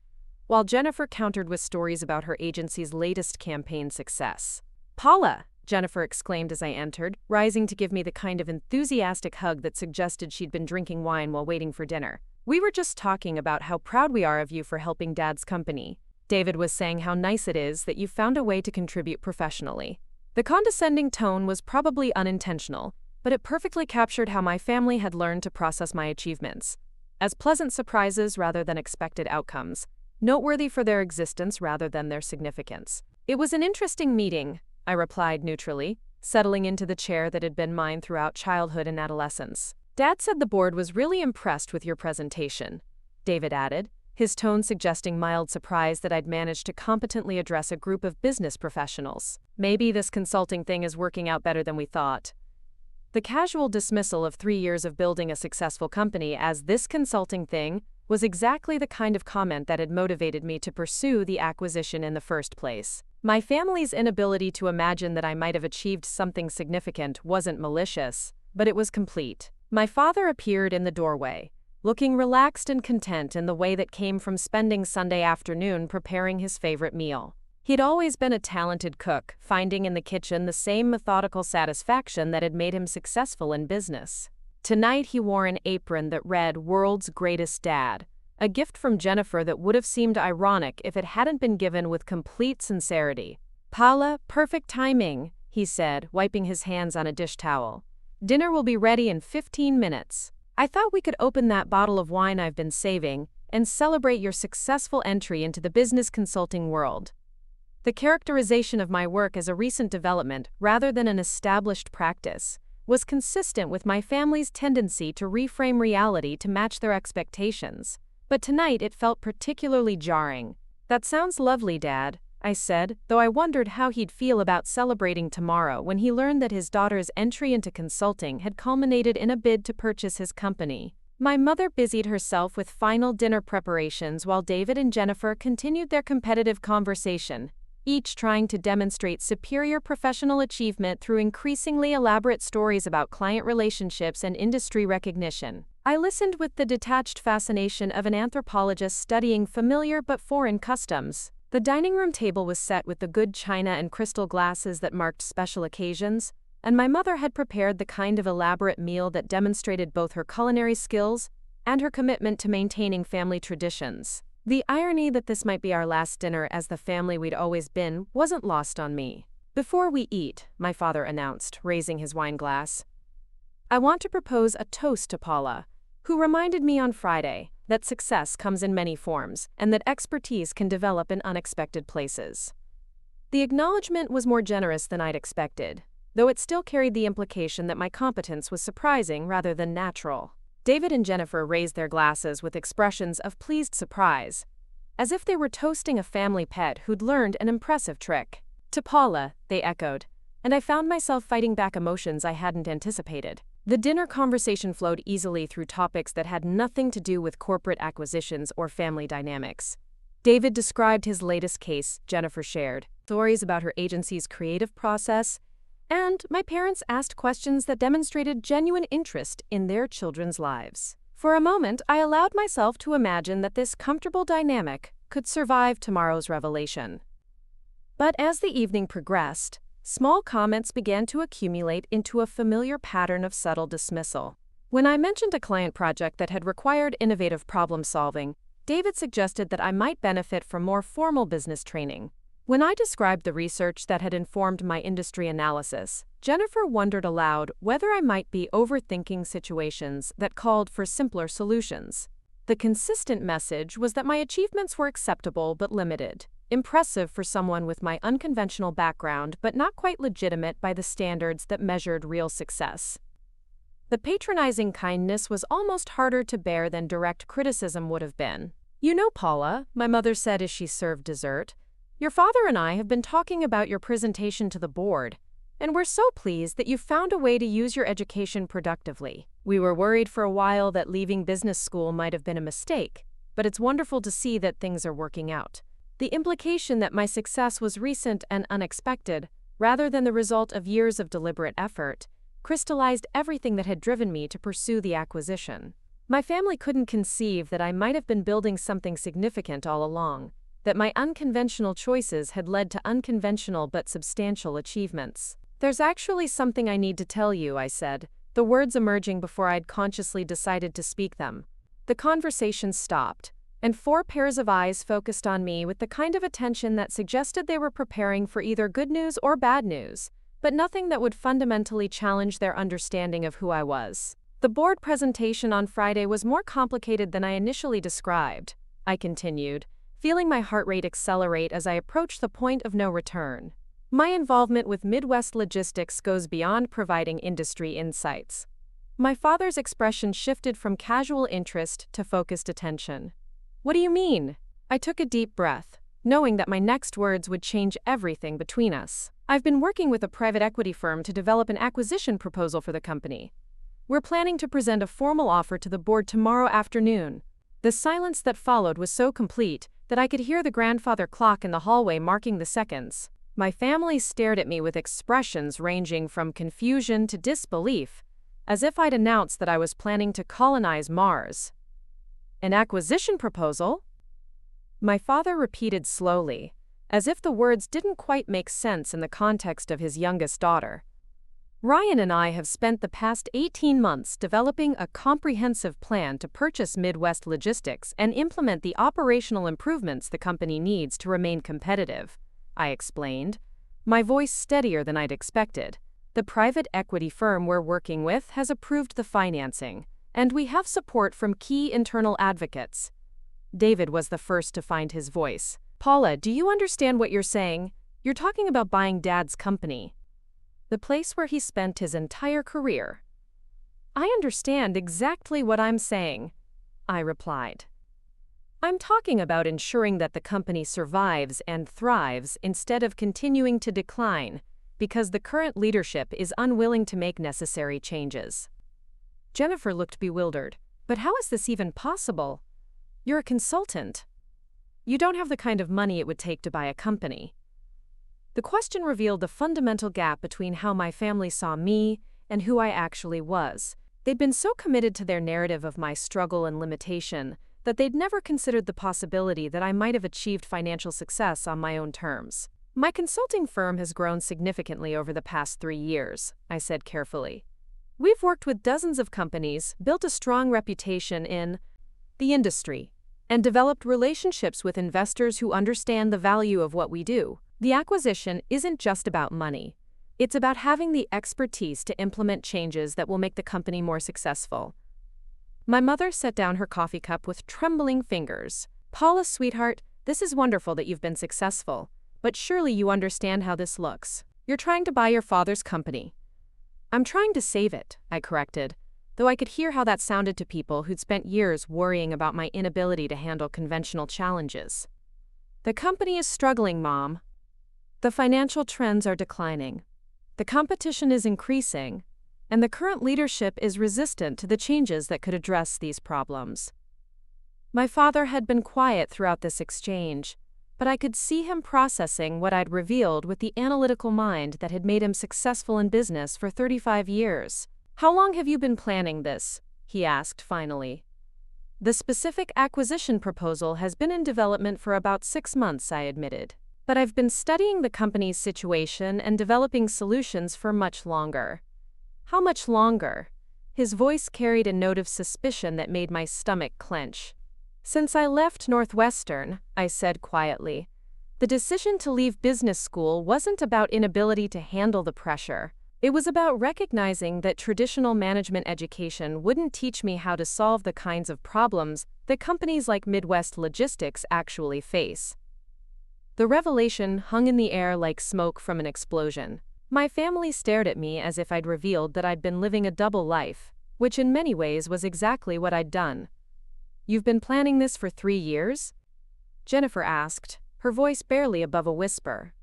while Jennifer countered with stories about her agency's latest campaign success. "Paula!" Jennifer exclaimed as I entered, rising to give me the kind of enthusiastic hug that suggested she'd been drinking wine while waiting for dinner. "We were just talking about how proud we are of you for helping Dad's company. David was saying how nice it is that you found a way to contribute professionally." The condescending tone was probably unintentional, but it perfectly captured how my family had learned to process my achievements as pleasant surprises rather than expected outcomes, noteworthy for their existence rather than their significance. "It was an interesting meeting," I replied neutrally, settling into the chair that had been mine throughout childhood and adolescence. "Dad said the board was really impressed with your presentation," David added, his tone suggesting mild surprise that I'd managed to competently address a group of business professionals. "Maybe this consulting thing is working out better than we thought." The casual dismissal of 3 years of building a successful company as "this consulting thing" was exactly the kind of comment that had motivated me to pursue the acquisition in the first place. My family's inability to imagine that I might have achieved something significant wasn't malicious, but it was complete. My father appeared in the doorway, looking relaxed and content in the way that came from spending Sunday afternoon preparing his favorite meal. He'd always been a talented cook, finding in the kitchen the same methodical satisfaction that had made him successful in business. Tonight he wore an apron that read "World's Greatest Dad," a gift from Jennifer that would have seemed ironic if it hadn't been given with complete sincerity. "Paula, perfect timing," he said, wiping his hands on a dish towel. "Dinner will be ready in 15 minutes. I thought we could open that bottle of wine I've been saving and celebrate your successful entry into the business consulting world." The characterization of my work as a recent development rather than an established practice was consistent with my family's tendency to reframe reality to match their expectations. But tonight it felt particularly jarring. "That sounds lovely, Dad," I said, though I wondered how he'd feel about celebrating tomorrow when he learned that his daughter's entry into consulting had culminated in a bid to purchase his company. My mother busied herself with final dinner preparations while David and Jennifer continued their competitive conversation, each trying to demonstrate superior professional achievement through increasingly elaborate stories about client relationships and industry recognition. I listened with the detached fascination of an anthropologist studying familiar but foreign customs. The dining room table was set with the good china and crystal glasses that marked special occasions, and my mother had prepared the kind of elaborate meal that demonstrated both her culinary skills and her commitment to maintaining family traditions. The irony that this might be our last dinner as the family we'd always been wasn't lost on me. "Before we eat," my father announced, raising his wine glass, "I want to propose a toast to Paula, who reminded me on Friday that success comes in many forms and that expertise can develop in unexpected places." The acknowledgement was more generous than I'd expected, though it still carried the implication that my competence was surprising rather than natural. David and Jennifer raised their glasses with expressions of pleased surprise, as if they were toasting a family pet who'd learned an impressive trick. "To Paula," they echoed, and I found myself fighting back emotions I hadn't anticipated. The dinner conversation flowed easily through topics that had nothing to do with corporate acquisitions or family dynamics. David described his latest case, Jennifer shared stories about her agency's creative process, and my parents asked questions that demonstrated genuine interest in their children's lives. For a moment, I allowed myself to imagine that this comfortable dynamic could survive tomorrow's revelation. But as the evening progressed, small comments began to accumulate into a familiar pattern of subtle dismissal. When I mentioned a client project that had required innovative problem-solving, David suggested that I might benefit from more formal business training. When I described the research that had informed my industry analysis, Jennifer wondered aloud whether I might be overthinking situations that called for simpler solutions. The consistent message was that my achievements were acceptable but limited, impressive for someone with my unconventional background but not quite legitimate by the standards that measured real success. The patronizing kindness was almost harder to bear than direct criticism would have been. "You know, Paula," my mother said as she served dessert, "your father and I have been talking about your presentation to the board, and we're so pleased that you've found a way to use your education productively. We were worried for a while that leaving business school might have been a mistake, but it's wonderful to see that things are working out." The implication that my success was recent and unexpected, rather than the result of years of deliberate effort, crystallized everything that had driven me to pursue the acquisition. My family couldn't conceive that I might have been building something significant all along, that my unconventional choices had led to unconventional but substantial achievements. "There's actually something I need to tell you," I said, the words emerging before I'd consciously decided to speak them. The conversation stopped, and 4 pairs of eyes focused on me with the kind of attention that suggested they were preparing for either good news or bad news, but nothing that would fundamentally challenge their understanding of who I was. "The board presentation on Friday was more complicated than I initially described," I continued, feeling my heart rate accelerate as I approached the point of no return. "My involvement with Midwest Logistics goes beyond providing industry insights." My father's expression shifted from casual interest to focused attention. "What do you mean?" I took a deep breath, knowing that my next words would change everything between us. "I've been working with a private equity firm to develop an acquisition proposal for the company. We're planning to present a formal offer to the board tomorrow afternoon." The silence that followed was so complete that I could hear the grandfather clock in the hallway marking the seconds. My family stared at me with expressions ranging from confusion to disbelief, as if I'd announced that I was planning to colonize Mars. "An acquisition proposal?" My father repeated slowly, as if the words didn't quite make sense in the context of his youngest daughter. "Ryan and I have spent the past 18 months developing a comprehensive plan to purchase Midwest Logistics and implement the operational improvements the company needs to remain competitive," I explained, my voice steadier than I'd expected. "The private equity firm we're working with has approved the financing, and we have support from key internal advocates." David was the first to find his voice. "Paula, do you understand what you're saying? You're talking about buying Dad's company, the place where he spent his entire career." "I understand exactly what I'm saying," I replied. "I'm talking about ensuring that the company survives and thrives instead of continuing to decline, because the current leadership is unwilling to make necessary changes." Jennifer looked bewildered. "But how is this even possible? You're a consultant. You don't have the kind of money it would take to buy a company." The question revealed the fundamental gap between how my family saw me and who I actually was. They'd been so committed to their narrative of my struggle and limitation that they'd never considered the possibility that I might have achieved financial success on my own terms. "My consulting firm has grown significantly over the past 3 years," I said carefully. "We've worked with dozens of companies, built a strong reputation in the industry, and developed relationships with investors who understand the value of what we do. The acquisition isn't just about money. It's about having the expertise to implement changes that will make the company more successful." My mother set down her coffee cup with trembling fingers. "Paula, sweetheart, this is wonderful that you've been successful, but surely you understand how this looks. You're trying to buy your father's company." "I'm trying to save it," I corrected, though I could hear how that sounded to people who'd spent years worrying about my inability to handle conventional challenges. "The company is struggling, Mom. The financial trends are declining. The competition is increasing, and the current leadership is resistant to the changes that could address these problems." My father had been quiet throughout this exchange, but I could see him processing what I'd revealed with the analytical mind that had made him successful in business for 35 years. "How long have you been planning this?" he asked finally. "The specific acquisition proposal has been in development for about 6 months," I admitted. But I've been studying the company's situation and developing solutions for much longer. How much longer? His voice carried a note of suspicion that made my stomach clench. Since I left Northwestern, I said quietly. The decision to leave business school wasn't about inability to handle the pressure. It was about recognizing that traditional management education wouldn't teach me how to solve the kinds of problems that companies like Midwest Logistics actually face. The revelation hung in the air like smoke from an explosion. My family stared at me as if I'd revealed that I'd been living a double life, which in many ways was exactly what I'd done. "You've been planning this for 3 years?" Jennifer asked, her voice barely above a whisper.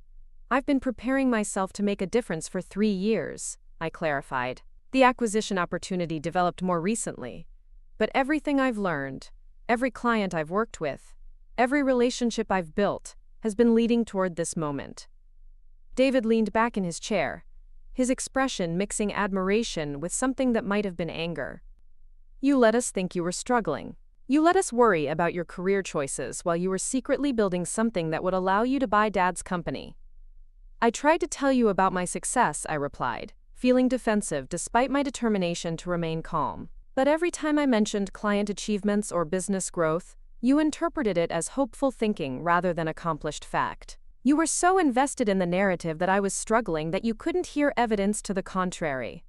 "I've been preparing myself to make a difference for 3 years," I clarified. "The acquisition opportunity developed more recently. But everything I've learned, every client I've worked with, every relationship I've built, has been leading toward this moment." David leaned back in his chair, his expression mixing admiration with something that might have been anger. "You let us think you were struggling. You let us worry about your career choices while you were secretly building something that would allow you to buy Dad's company." "I tried to tell you about my success," I replied, feeling defensive despite my determination to remain calm. "But every time I mentioned client achievements or business growth, you interpreted it as hopeful thinking rather than accomplished fact. You were so invested in the narrative that I was struggling that you couldn't hear evidence to the contrary."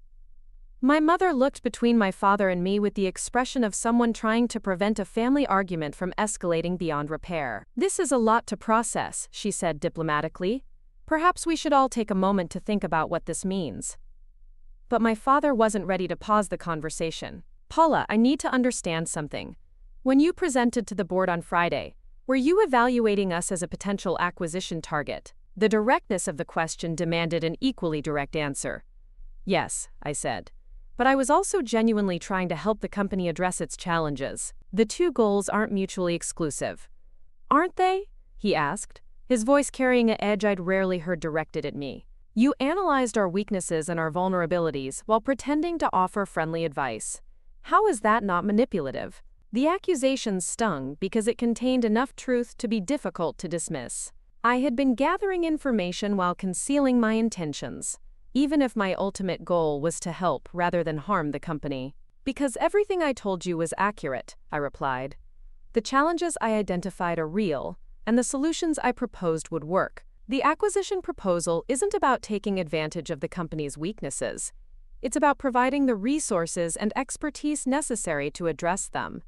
My mother looked between my father and me with the expression of someone trying to prevent a family argument from escalating beyond repair. "This is a lot to process," she said diplomatically. "Perhaps we should all take a moment to think about what this means." But my father wasn't ready to pause the conversation. "Paula, I need to understand something. When you presented to the board on Friday, were you evaluating us as a potential acquisition target?" The directness of the question demanded an equally direct answer. "Yes," I said. "But I was also genuinely trying to help the company address its challenges. The two goals aren't mutually exclusive." "Aren't they?" he asked, his voice carrying an edge I'd rarely heard directed at me. "You analyzed our weaknesses and our vulnerabilities while pretending to offer friendly advice. How is that not manipulative?" The accusation stung because it contained enough truth to be difficult to dismiss. I had been gathering information while concealing my intentions, even if my ultimate goal was to help rather than harm the company. "Because everything I told you was accurate," I replied. "The challenges I identified are real, and the solutions I proposed would work. The acquisition proposal isn't about taking advantage of the company's weaknesses. It's about providing the resources and expertise necessary to address them.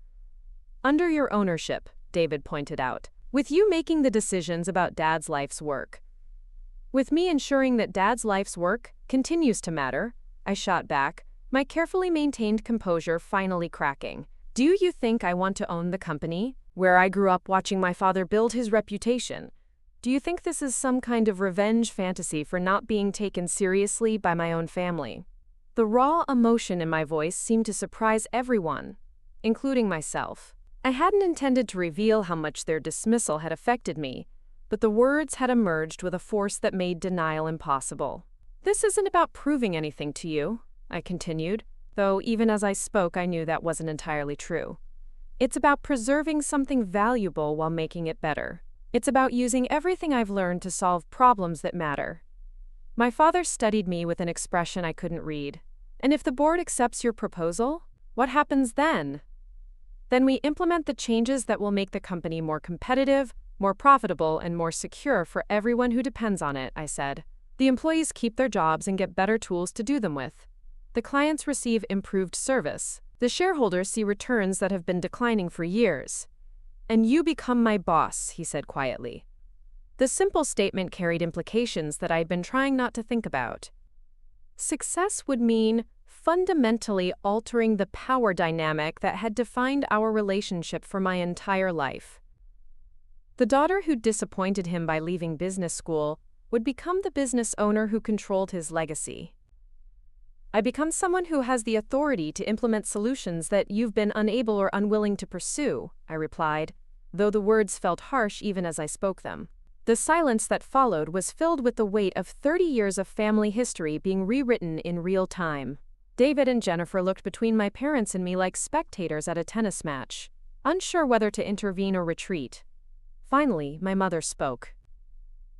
Under your ownership," David pointed out, "with you making the decisions about Dad's life's work." "With me ensuring that Dad's life's work continues to matter," I shot back, my carefully maintained composure finally cracking. "Do you think I want to own the company, where I grew up watching my father build his reputation? Do you think this is some kind of revenge fantasy for not being taken seriously by my own family?" The raw emotion in my voice seemed to surprise everyone, including myself. I hadn't intended to reveal how much their dismissal had affected me, but the words had emerged with a force that made denial impossible. "This isn't about proving anything to you," I continued, though even as I spoke I knew that wasn't entirely true. "It's about preserving something valuable while making it better. It's about using everything I've learned to solve problems that matter." My father studied me with an expression I couldn't read. "And if the board accepts your proposal, what happens then?" "Then we implement the changes that will make the company more competitive, more profitable, and more secure for everyone who depends on it," I said. "The employees keep their jobs and get better tools to do them with. The clients receive improved service. The shareholders see returns that have been declining for years. And you become my boss," he said quietly. The simple statement carried implications that I'd been trying not to think about. Success would mean fundamentally altering the power dynamic that had defined our relationship for my entire life. The daughter who disappointed him by leaving business school would become the business owner who controlled his legacy. I become someone who has the authority to implement solutions that you've been unable or unwilling to pursue, I replied, though the words felt harsh even as I spoke them. The silence that followed was filled with the weight of 30 years of family history being rewritten in real time. David and Jennifer looked between my parents and me like spectators at a tennis match, unsure whether to intervene or retreat. Finally, my mother spoke.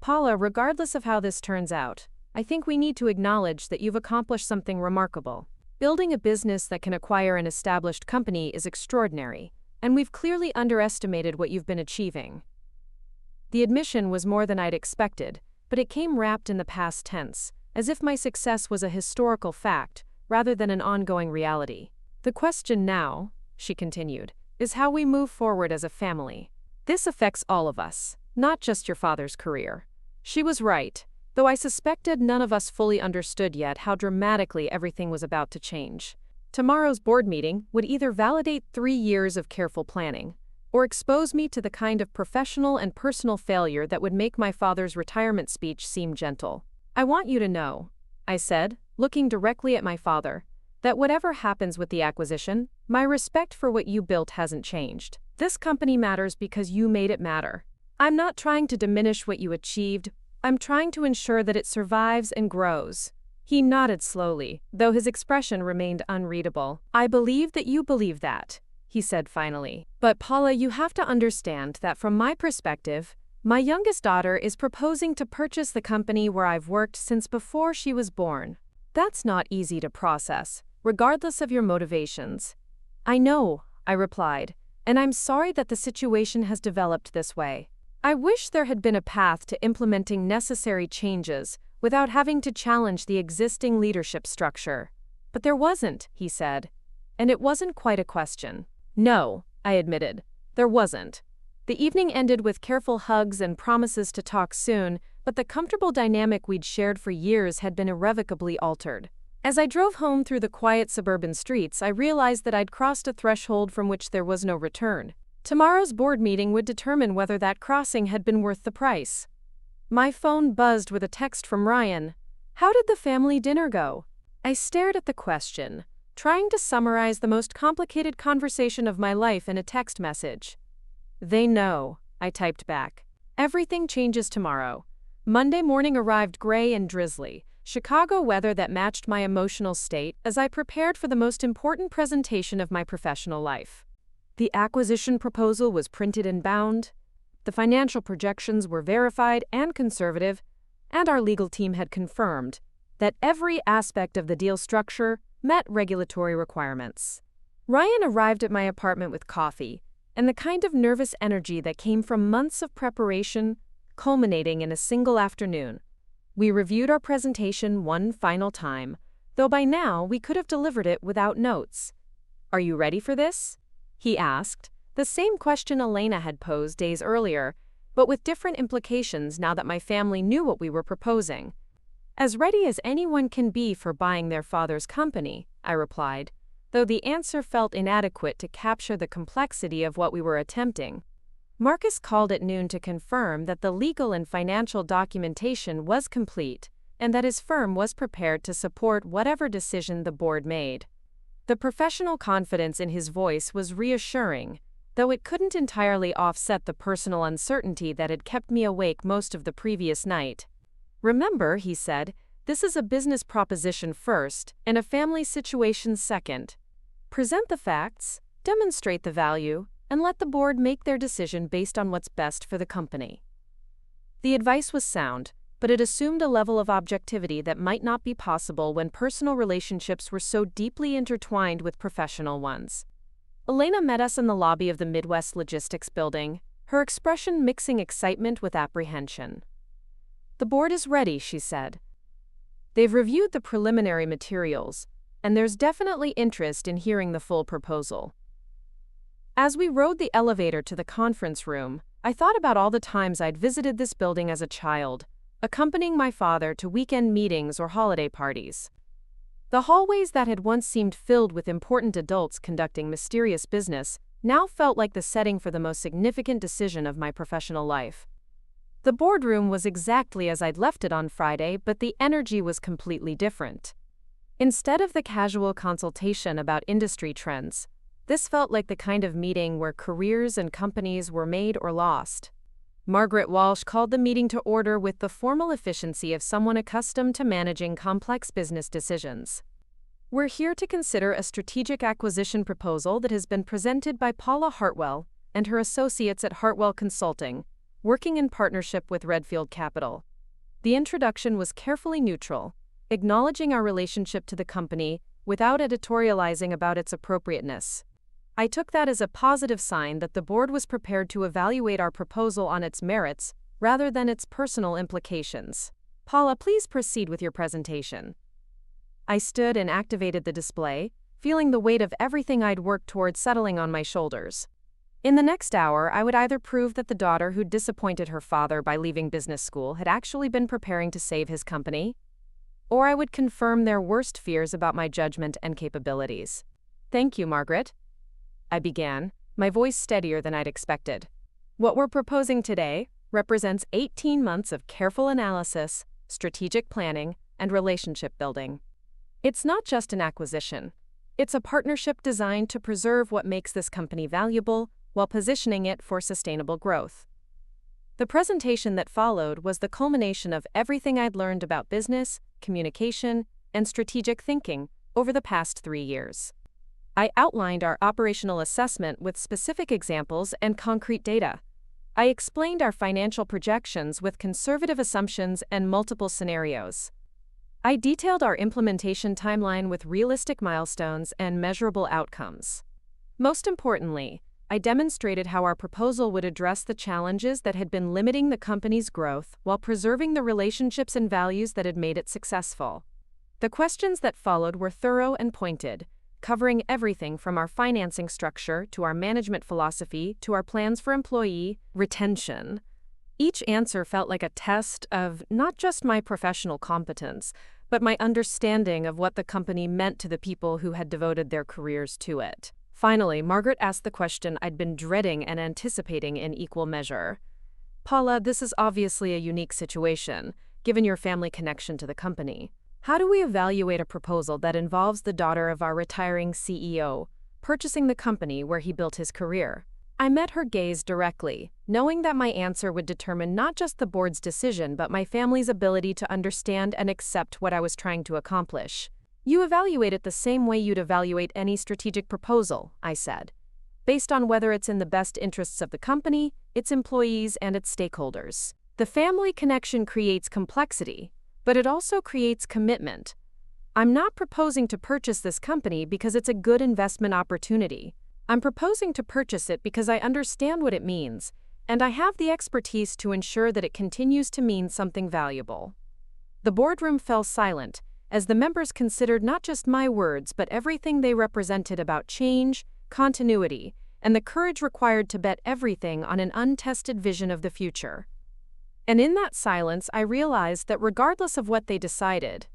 Paula, regardless of how this turns out, I think we need to acknowledge that you've accomplished something remarkable. Building a business that can acquire an established company is extraordinary, and we've clearly underestimated what you've been achieving. The admission was more than I'd expected, but it came wrapped in the past tense, as if my success was a historical fact rather than an ongoing reality. The question now, she continued, is how we move forward as a family. This affects all of us, not just your father's career. She was right, though I suspected none of us fully understood yet how dramatically everything was about to change. Tomorrow's board meeting would either validate 3 years of careful planning, or expose me to the kind of professional and personal failure that would make my father's retirement speech seem gentle. I want you to know, I said, looking directly at my father, that whatever happens with the acquisition, my respect for what you built hasn't changed. This company matters because you made it matter. I'm not trying to diminish what you achieved, I'm trying to ensure that it survives and grows. He nodded slowly, though his expression remained unreadable. I believe that you believe that, he said finally. But Paula, you have to understand that from my perspective, my youngest daughter is proposing to purchase the company where I've worked since before she was born. That's not easy to process, regardless of your motivations. I know, I replied, and I'm sorry that the situation has developed this way. I wish there had been a path to implementing necessary changes without having to challenge the existing leadership structure. But there wasn't, he said. And it wasn't quite a question. No, I admitted, there wasn't. The evening ended with careful hugs and promises to talk soon, but the comfortable dynamic we'd shared for years had been irrevocably altered. As I drove home through the quiet suburban streets, I realized that I'd crossed a threshold from which there was no return. Tomorrow's board meeting would determine whether that crossing had been worth the price. My phone buzzed with a text from Ryan. How did the family dinner go? I stared at the question, trying to summarize the most complicated conversation of my life in a text message. They know, I typed back. Everything changes tomorrow. Monday morning arrived gray and drizzly, Chicago weather that matched my emotional state as I prepared for the most important presentation of my professional life. The acquisition proposal was printed and bound, the financial projections were verified and conservative, and our legal team had confirmed that every aspect of the deal structure met regulatory requirements. Ryan arrived at my apartment with coffee and the kind of nervous energy that came from months of preparation, culminating in a single afternoon. We reviewed our presentation one final time, though by now we could have delivered it without notes. Are you ready for this? He asked, the same question Elena had posed days earlier, but with different implications now that my family knew what we were proposing. As ready as anyone can be for buying their father's company, I replied, though the answer felt inadequate to capture the complexity of what we were attempting. Marcus called at noon to confirm that the legal and financial documentation was complete, and that his firm was prepared to support whatever decision the board made. The professional confidence in his voice was reassuring, though it couldn't entirely offset the personal uncertainty that had kept me awake most of the previous night. Remember, he said, this is a business proposition first and a family situation second. Present the facts, demonstrate the value, and let the board make their decision based on what's best for the company. The advice was sound, but it assumed a level of objectivity that might not be possible when personal relationships were so deeply intertwined with professional ones. Elena met us in the lobby of the Midwest Logistics Building, her expression mixing excitement with apprehension. The board is ready, she said. They've reviewed the preliminary materials, and there's definitely interest in hearing the full proposal. As we rode the elevator to the conference room, I thought about all the times I'd visited this building as a child, accompanying my father to weekend meetings or holiday parties. The hallways that had once seemed filled with important adults conducting mysterious business now felt like the setting for the most significant decision of my professional life. The boardroom was exactly as I'd left it on Friday, but the energy was completely different. Instead of the casual consultation about industry trends, this felt like the kind of meeting where careers and companies were made or lost. Margaret Walsh called the meeting to order with the formal efficiency of someone accustomed to managing complex business decisions. We're here to consider a strategic acquisition proposal that has been presented by Paula Hartwell and her associates at Hartwell Consulting, working in partnership with Redfield Capital. The introduction was carefully neutral, acknowledging our relationship to the company without editorializing about its appropriateness. I took that as a positive sign that the board was prepared to evaluate our proposal on its merits rather than its personal implications. Paula, please proceed with your presentation. I stood and activated the display, feeling the weight of everything I'd worked toward settling on my shoulders. In the next hour, I would either prove that the daughter who'd disappointed her father by leaving business school had actually been preparing to save his company, or I would confirm their worst fears about my judgment and capabilities. Thank you, Margaret, I began, my voice steadier than I'd expected. What we're proposing today represents 18 months of careful analysis, strategic planning, and relationship building. It's not just an acquisition. It's a partnership designed to preserve what makes this company valuable while positioning it for sustainable growth. The presentation that followed was the culmination of everything I'd learned about business, communication, and strategic thinking over the past 3 years. I outlined our operational assessment with specific examples and concrete data. I explained our financial projections with conservative assumptions and multiple scenarios. I detailed our implementation timeline with realistic milestones and measurable outcomes. Most importantly, I demonstrated how our proposal would address the challenges that had been limiting the company's growth while preserving the relationships and values that had made it successful. The questions that followed were thorough and pointed, covering everything from our financing structure to our management philosophy to our plans for employee retention. Each answer felt like a test of not just my professional competence, but my understanding of what the company meant to the people who had devoted their careers to it. Finally, Margaret asked the question I'd been dreading and anticipating in equal measure. Paula, this is obviously a unique situation, given your family connection to the company. How do we evaluate a proposal that involves the daughter of our retiring CEO, purchasing the company where he built his career? I met her gaze directly, knowing that my answer would determine not just the board's decision but my family's ability to understand and accept what I was trying to accomplish. You evaluate it the same way you'd evaluate any strategic proposal, I said, based on whether it's in the best interests of the company, its employees, and its stakeholders. The family connection creates complexity, but it also creates commitment. I'm not proposing to purchase this company because it's a good investment opportunity. I'm proposing to purchase it because I understand what it means, and I have the expertise to ensure that it continues to mean something valuable. The boardroom fell silent, as the members considered not just my words but everything they represented about change, continuity, and the courage required to bet everything on an untested vision of the future. And in that silence, I realized that regardless of what they decided,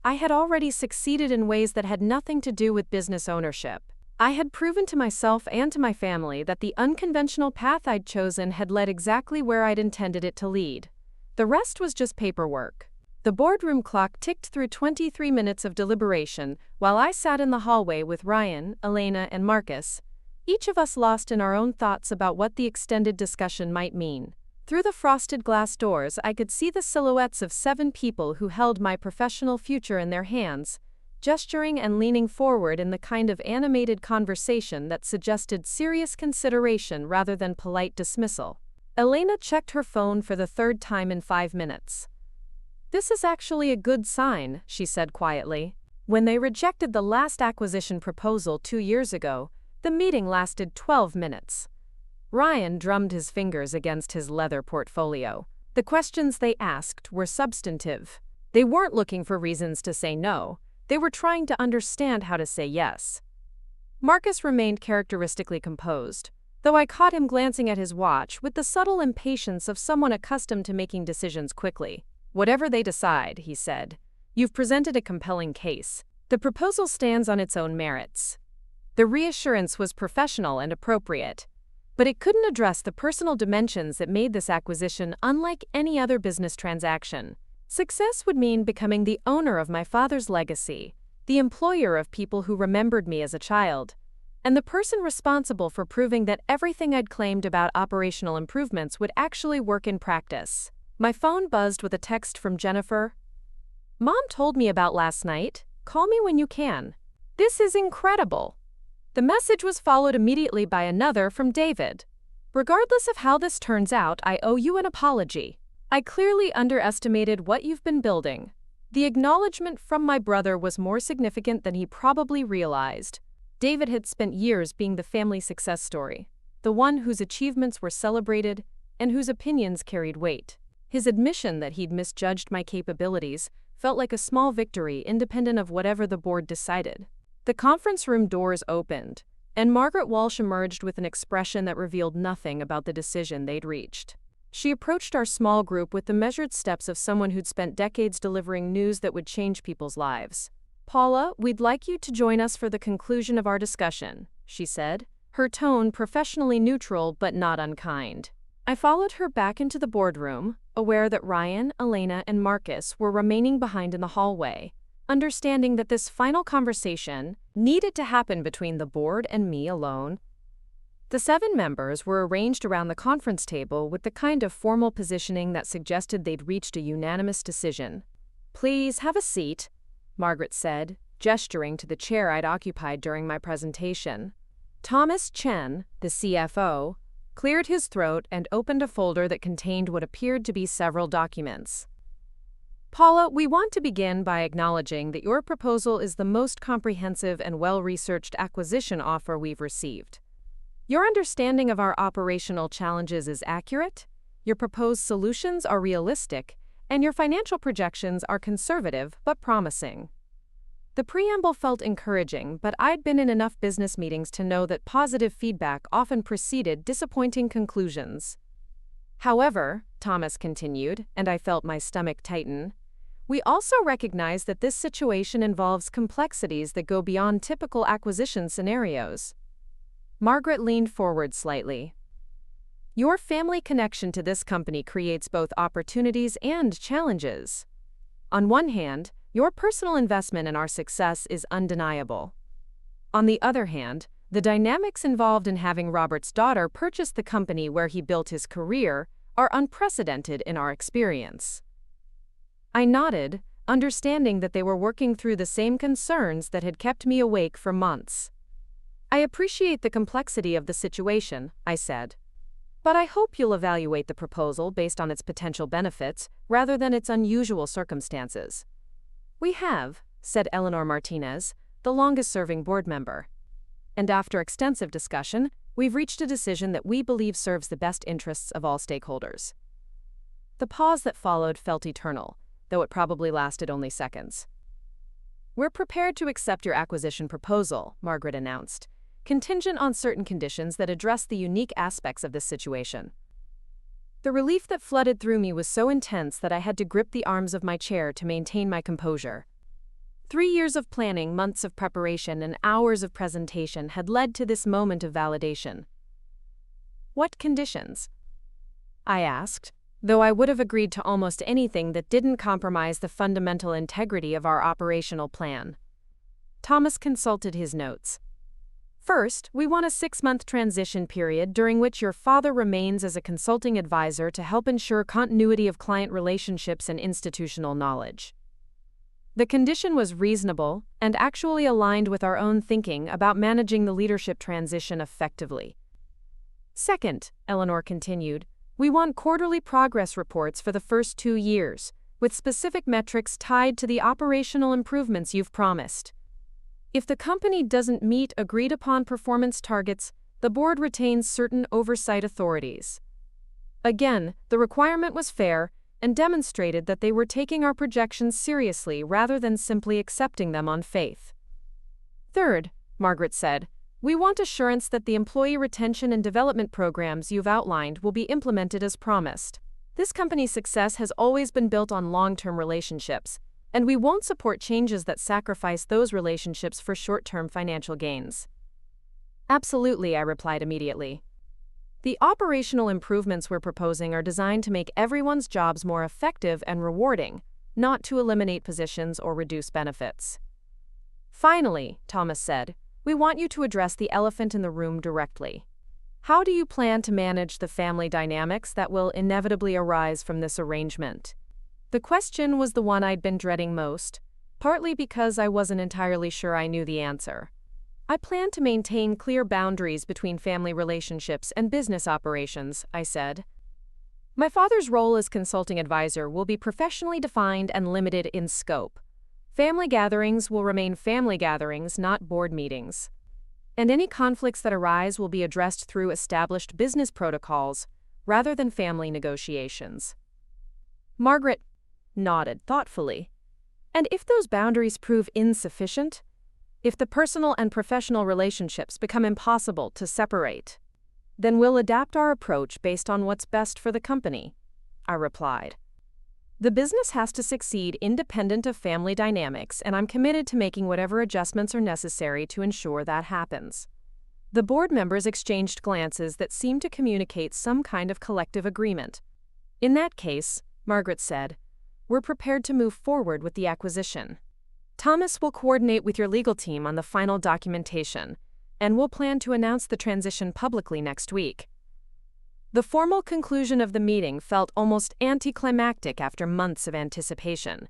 I had already succeeded in ways that had nothing to do with business ownership. I had proven to myself and to my family that the unconventional path I'd chosen had led exactly where I'd intended it to lead. The rest was just paperwork. The boardroom clock ticked through 23 minutes of deliberation while I sat in the hallway with Ryan, Elena, and Marcus, each of us lost in our own thoughts about what the extended discussion might mean. Through the frosted glass doors, I could see the silhouettes of 7 people who held my professional future in their hands, gesturing and leaning forward in the kind of animated conversation that suggested serious consideration rather than polite dismissal. Elena checked her phone for the 3rd time in 5 minutes. "This is actually a good sign," she said quietly. When they rejected the last acquisition proposal 2 years ago, the meeting lasted 12 minutes. Ryan drummed his fingers against his leather portfolio. The questions they asked were substantive. They weren't looking for reasons to say no. They were trying to understand how to say yes. Marcus remained characteristically composed, though I caught him glancing at his watch with the subtle impatience of someone accustomed to making decisions quickly. "Whatever they decide," he said, "you've presented a compelling case. The proposal stands on its own merits." The reassurance was professional and appropriate, but it couldn't address the personal dimensions that made this acquisition unlike any other business transaction. Success would mean becoming the owner of my father's legacy, the employer of people who remembered me as a child, and the person responsible for proving that everything I'd claimed about operational improvements would actually work in practice. My phone buzzed with a text from Jennifer. "Mom told me about last night. Call me when you can. This is incredible." The message was followed immediately by another from David. Regardless of how this turns out, I owe you an apology. I clearly underestimated what you've been building. The acknowledgement from my brother was more significant than he probably realized. David had spent years being the family success story, the one whose achievements were celebrated and whose opinions carried weight. His admission that he'd misjudged my capabilities felt like a small victory independent of whatever the board decided. The conference room doors opened, and Margaret Walsh emerged with an expression that revealed nothing about the decision they'd reached. She approached our small group with the measured steps of someone who'd spent decades delivering news that would change people's lives. "Paula, we'd like you to join us for the conclusion of our discussion," she said, her tone professionally neutral but not unkind. I followed her back into the boardroom, aware that Ryan, Elena, and Marcus were remaining behind in the hallway, understanding that this final conversation needed to happen between the board and me alone. The 7 members were arranged around the conference table with the kind of formal positioning that suggested they'd reached a unanimous decision. "Please have a seat," Margaret said, gesturing to the chair I'd occupied during my presentation. Thomas Chen, the CFO, cleared his throat and opened a folder that contained what appeared to be several documents. "Paula, we want to begin by acknowledging that your proposal is the most comprehensive and well-researched acquisition offer we've received. Your understanding of our operational challenges is accurate, your proposed solutions are realistic, and your financial projections are conservative but promising." The preamble felt encouraging, but I'd been in enough business meetings to know that positive feedback often preceded disappointing conclusions. "However," Thomas continued, and I felt my stomach tighten, "we also recognize that this situation involves complexities that go beyond typical acquisition scenarios." Margaret leaned forward slightly. "Your family connection to this company creates both opportunities and challenges. On one hand, your personal investment in our success is undeniable. On the other hand, the dynamics involved in having Robert's daughter purchase the company where he built his career are unprecedented in our experience." I nodded, understanding that they were working through the same concerns that had kept me awake for months. "I appreciate the complexity of the situation," I said. "But I hope you'll evaluate the proposal based on its potential benefits rather than its unusual circumstances." "We have," said Eleanor Martinez, the longest-serving board member. "And after extensive discussion, we've reached a decision that we believe serves the best interests of all stakeholders." The pause that followed felt eternal, though it probably lasted only seconds. "We're prepared to accept your acquisition proposal," Margaret announced, "contingent on certain conditions that address the unique aspects of this situation." The relief that flooded through me was so intense that I had to grip the arms of my chair to maintain my composure. 3 years of planning, months of preparation, and hours of presentation had led to this moment of validation. "What conditions?" I asked, though I would have agreed to almost anything that didn't compromise the fundamental integrity of our operational plan. Thomas consulted his notes. "First, we want a 6-month transition period during which your father remains as a consulting advisor to help ensure continuity of client relationships and institutional knowledge." The condition was reasonable and actually aligned with our own thinking about managing the leadership transition effectively. "Second," Eleanor continued, "we want quarterly progress reports for the first 2 years, with specific metrics tied to the operational improvements you've promised. If the company doesn't meet agreed-upon performance targets, the board retains certain oversight authorities." Again, the requirement was fair and demonstrated that they were taking our projections seriously rather than simply accepting them on faith. "Third," Margaret said, "we want assurance that the employee retention and development programs you've outlined will be implemented as promised. This company's success has always been built on long-term relationships, and we won't support changes that sacrifice those relationships for short-term financial gains." "Absolutely," I replied immediately. "The operational improvements we're proposing are designed to make everyone's jobs more effective and rewarding, not to eliminate positions or reduce benefits." "Finally," Thomas said, "we want you to address the elephant in the room directly. How do you plan to manage the family dynamics that will inevitably arise from this arrangement?" The question was the one I'd been dreading most, partly because I wasn't entirely sure I knew the answer. I plan to maintain clear boundaries between family relationships and business operations, I said. My father's role as consulting advisor will be professionally defined and limited in scope. Family gatherings will remain family gatherings, not board meetings. And any conflicts that arise will be addressed through established business protocols rather than family negotiations. Margaret nodded thoughtfully. And if those boundaries prove insufficient? If the personal and professional relationships become impossible to separate? Then we'll adapt our approach based on what's best for the company, I replied. The business has to succeed independent of family dynamics, and I'm committed to making whatever adjustments are necessary to ensure that happens. The board members exchanged glances that seemed to communicate some kind of collective agreement. In that case, Margaret said, we're prepared to move forward with the acquisition. Thomas will coordinate with your legal team on the final documentation, and we'll plan to announce the transition publicly next week. The formal conclusion of the meeting felt almost anticlimactic after months of anticipation.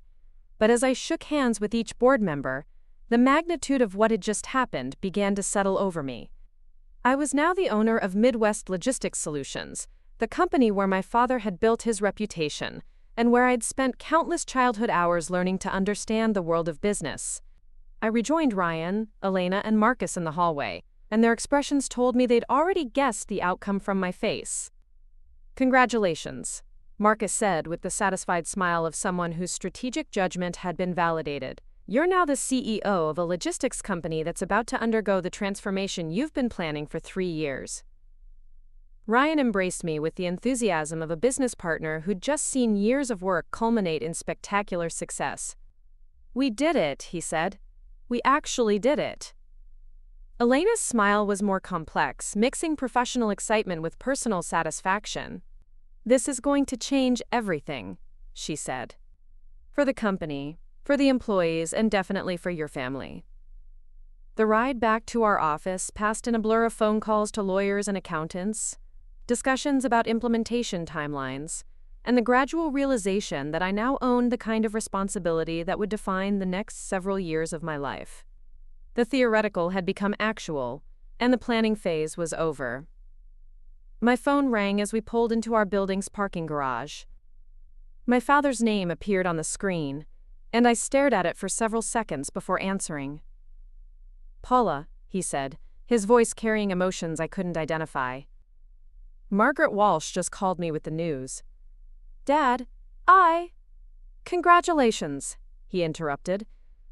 But as I shook hands with each board member, the magnitude of what had just happened began to settle over me. I was now the owner of Midwest Logistics Solutions, the company where my father had built his reputation, and where I'd spent countless childhood hours learning to understand the world of business. I rejoined Ryan, Elena, and Marcus in the hallway, and their expressions told me they'd already guessed the outcome from my face. Congratulations, Marcus said with the satisfied smile of someone whose strategic judgment had been validated. You're now the CEO of a logistics company that's about to undergo the transformation you've been planning for 3 years. Ryan embraced me with the enthusiasm of a business partner who'd just seen years of work culminate in spectacular success. We did it, he said. We actually did it. Elena's smile was more complex, mixing professional excitement with personal satisfaction. This is going to change everything, she said. For the company, for the employees, and definitely for your family. The ride back to our office passed in a blur of phone calls to lawyers and accountants, discussions about implementation timelines, and the gradual realization that I now owned the kind of responsibility that would define the next several years of my life. The theoretical had become actual, and the planning phase was over. My phone rang as we pulled into our building's parking garage. My father's name appeared on the screen, and I stared at it for several seconds before answering. Paula, he said, his voice carrying emotions I couldn't identify. Margaret Walsh just called me with the news. Dad, Congratulations, he interrupted,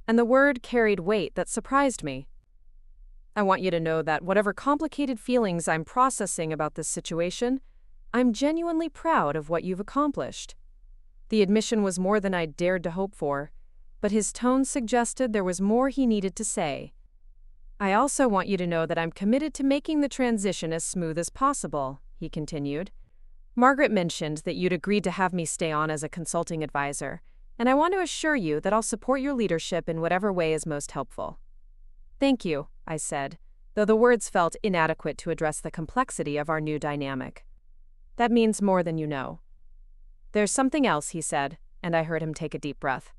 and the word carried weight that surprised me. I want you to know that whatever complicated feelings I'm processing about this situation, I'm genuinely proud of what you've accomplished. The admission was more than I'd dared to hope for, but his tone suggested there was more he needed to say. I also want you to know that I'm committed to making the transition as smooth as possible, he continued. Margaret mentioned that you'd agreed to have me stay on as a consulting advisor, and I want to assure you that I'll support your leadership in whatever way is most helpful. Thank you, I said, though the words felt inadequate to address the complexity of our new dynamic. That means more than you know. There's something else, he said, and I heard him take a deep breath.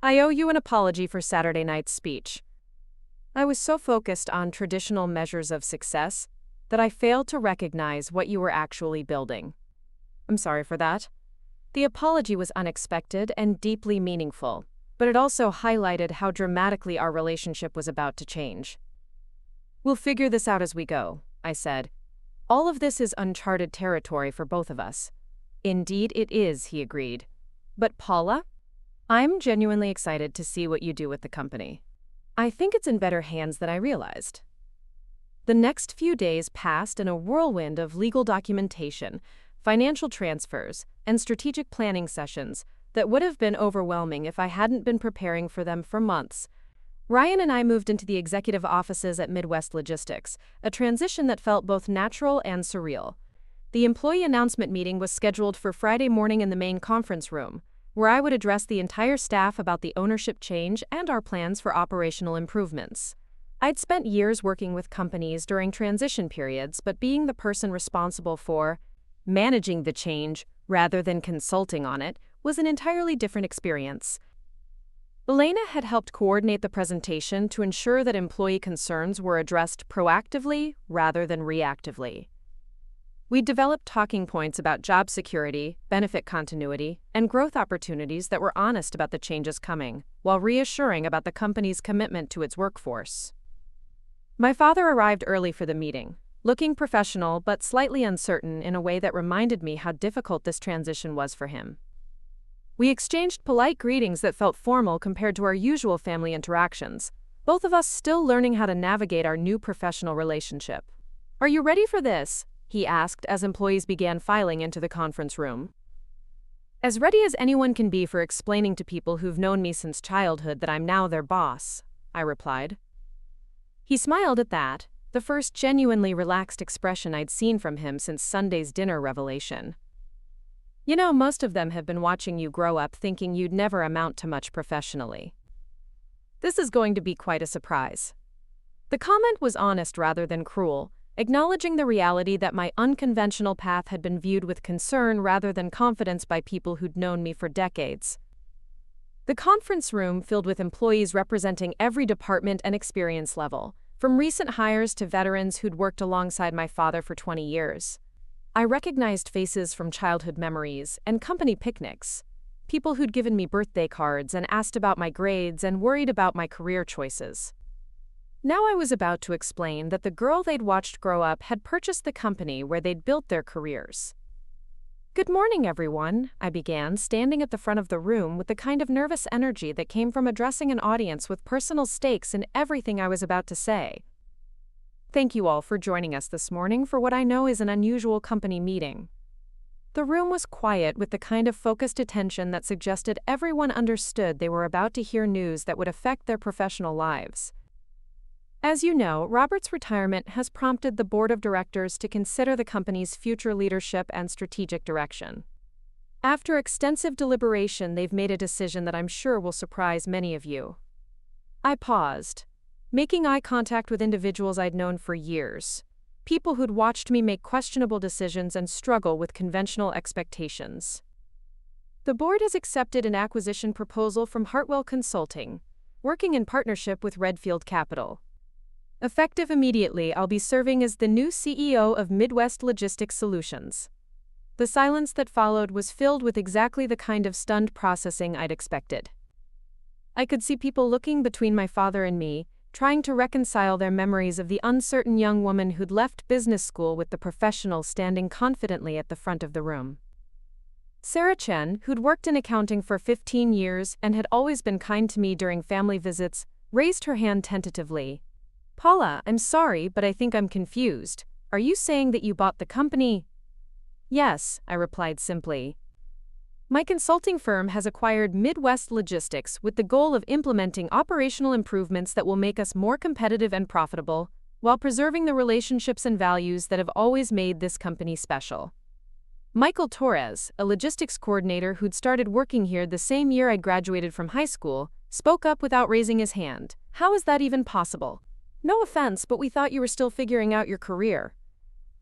I owe you an apology for Saturday night's speech. I was so focused on traditional measures of success that I failed to recognize what you were actually building. I'm sorry for that. The apology was unexpected and deeply meaningful, but it also highlighted how dramatically our relationship was about to change. We'll figure this out as we go, I said. All of this is uncharted territory for both of us. Indeed it is, he agreed. But Paula, I'm genuinely excited to see what you do with the company. I think it's in better hands than I realized. The next few days passed in a whirlwind of legal documentation, financial transfers, and strategic planning sessions that would have been overwhelming if I hadn't been preparing for them for months. Ryan and I moved into the executive offices at Midwest Logistics, a transition that felt both natural and surreal. The employee announcement meeting was scheduled for Friday morning in the main conference room, where I would address the entire staff about the ownership change and our plans for operational improvements. I'd spent years working with companies during transition periods, but being the person responsible for managing the change rather than consulting on it was an entirely different experience. Elena had helped coordinate the presentation to ensure that employee concerns were addressed proactively rather than reactively. We developed talking points about job security, benefit continuity, and growth opportunities that were honest about the changes coming, while reassuring about the company's commitment to its workforce. My father arrived early for the meeting, looking professional but slightly uncertain in a way that reminded me how difficult this transition was for him. We exchanged polite greetings that felt formal compared to our usual family interactions, both of us still learning how to navigate our new professional relationship. "Are you ready for this?" he asked as employees began filing into the conference room. "As ready as anyone can be for explaining to people who've known me since childhood that I'm now their boss," I replied. He smiled at that, the first genuinely relaxed expression I'd seen from him since Sunday's dinner revelation. "You know, most of them have been watching you grow up thinking you'd never amount to much professionally. This is going to be quite a surprise." The comment was honest rather than cruel, acknowledging the reality that my unconventional path had been viewed with concern rather than confidence by people who'd known me for decades. The conference room filled with employees representing every department and experience level, from recent hires to veterans who'd worked alongside my father for 20 years. I recognized faces from childhood memories and company picnics, people who'd given me birthday cards and asked about my grades and worried about my career choices. Now I was about to explain that the girl they'd watched grow up had purchased the company where they'd built their careers. "Good morning, everyone," I began, standing at the front of the room with the kind of nervous energy that came from addressing an audience with personal stakes in everything I was about to say. "Thank you all for joining us this morning for what I know is an unusual company meeting." The room was quiet with the kind of focused attention that suggested everyone understood they were about to hear news that would affect their professional lives. As you know, Robert's retirement has prompted the board of directors to consider the company's future leadership and strategic direction. After extensive deliberation, they've made a decision that I'm sure will surprise many of you. I paused, making eye contact with individuals I'd known for years, people who'd watched me make questionable decisions and struggle with conventional expectations. The board has accepted an acquisition proposal from Hartwell Consulting, working in partnership with Redfield Capital. Effective immediately, I'll be serving as the new CEO of Midwest Logistics Solutions. The silence that followed was filled with exactly the kind of stunned processing I'd expected. I could see people looking between my father and me, trying to reconcile their memories of the uncertain young woman who'd left business school with the professional standing confidently at the front of the room. Sarah Chen, who'd worked in accounting for 15 years and had always been kind to me during family visits, raised her hand tentatively. "Paula, I'm sorry, but I think I'm confused. Are you saying that you bought the company?" "Yes," I replied simply. "My consulting firm has acquired Midwest Logistics with the goal of implementing operational improvements that will make us more competitive and profitable, while preserving the relationships and values that have always made this company special." Michael Torres, a logistics coordinator who'd started working here the same year I graduated from high school, spoke up without raising his hand. "How is that even possible? No offense, but we thought you were still figuring out your career."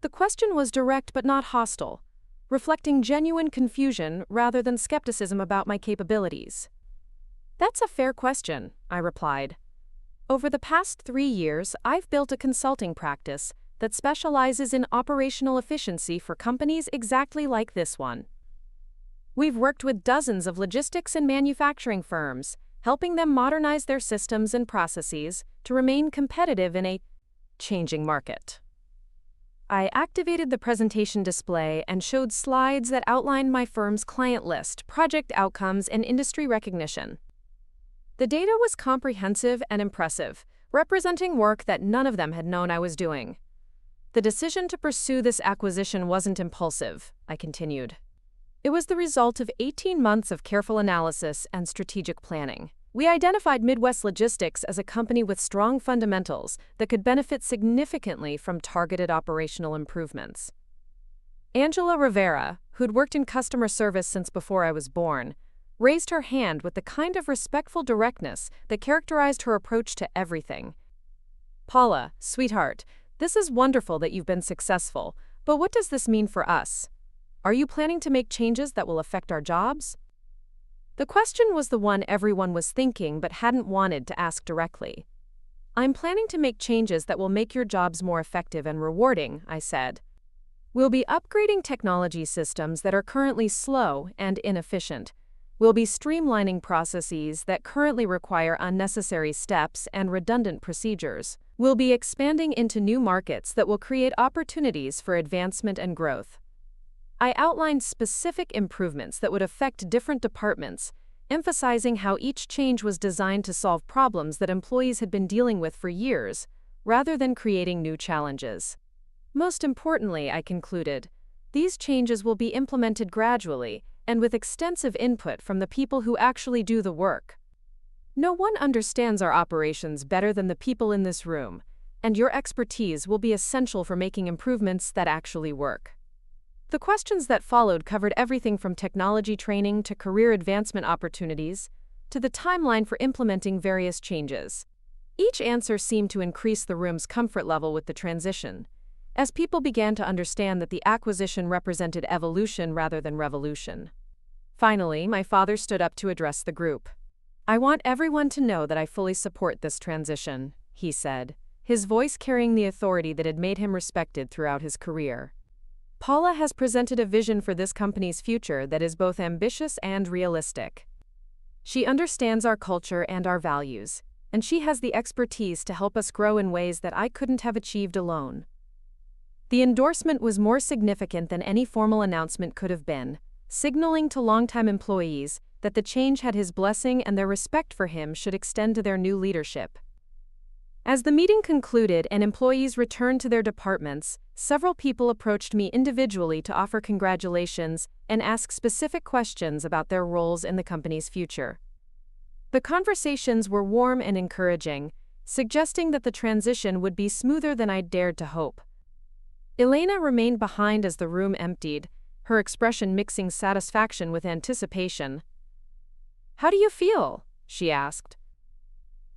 The question was direct but not hostile, reflecting genuine confusion rather than skepticism about my capabilities. "That's a fair question," I replied. "Over the past 3 years, I've built a consulting practice that specializes in operational efficiency for companies exactly like this one. We've worked with dozens of logistics and manufacturing firms, helping them modernize their systems and processes to remain competitive in a changing market." I activated the presentation display and showed slides that outlined my firm's client list, project outcomes, and industry recognition. The data was comprehensive and impressive, representing work that none of them had known I was doing. "The decision to pursue this acquisition wasn't impulsive," I continued. "It was the result of 18 months of careful analysis and strategic planning. We identified Midwest Logistics as a company with strong fundamentals that could benefit significantly from targeted operational improvements." Angela Rivera, who'd worked in customer service since before I was born, raised her hand with the kind of respectful directness that characterized her approach to everything. "Paula, sweetheart, this is wonderful that you've been successful, but what does this mean for us? Are you planning to make changes that will affect our jobs?" The question was the one everyone was thinking but hadn't wanted to ask directly. "I'm planning to make changes that will make your jobs more effective and rewarding," I said. "We'll be upgrading technology systems that are currently slow and inefficient. We'll be streamlining processes that currently require unnecessary steps and redundant procedures. We'll be expanding into new markets that will create opportunities for advancement and growth." I outlined specific improvements that would affect different departments, emphasizing how each change was designed to solve problems that employees had been dealing with for years, rather than creating new challenges. Most importantly, I concluded, these changes will be implemented gradually and with extensive input from the people who actually do the work. No one understands our operations better than the people in this room, and your expertise will be essential for making improvements that actually work. The questions that followed covered everything from technology training to career advancement opportunities, to the timeline for implementing various changes. Each answer seemed to increase the room's comfort level with the transition, as people began to understand that the acquisition represented evolution rather than revolution. Finally, my father stood up to address the group. "I want everyone to know that I fully support this transition," he said, his voice carrying the authority that had made him respected throughout his career. "Paula has presented a vision for this company's future that is both ambitious and realistic. She understands our culture and our values, and she has the expertise to help us grow in ways that I couldn't have achieved alone." The endorsement was more significant than any formal announcement could have been, signaling to longtime employees that the change had his blessing and their respect for him should extend to their new leadership. As the meeting concluded and employees returned to their departments, several people approached me individually to offer congratulations and ask specific questions about their roles in the company's future. The conversations were warm and encouraging, suggesting that the transition would be smoother than I'd dared to hope. Elena remained behind as the room emptied, her expression mixing satisfaction with anticipation. "How do you feel?" she asked.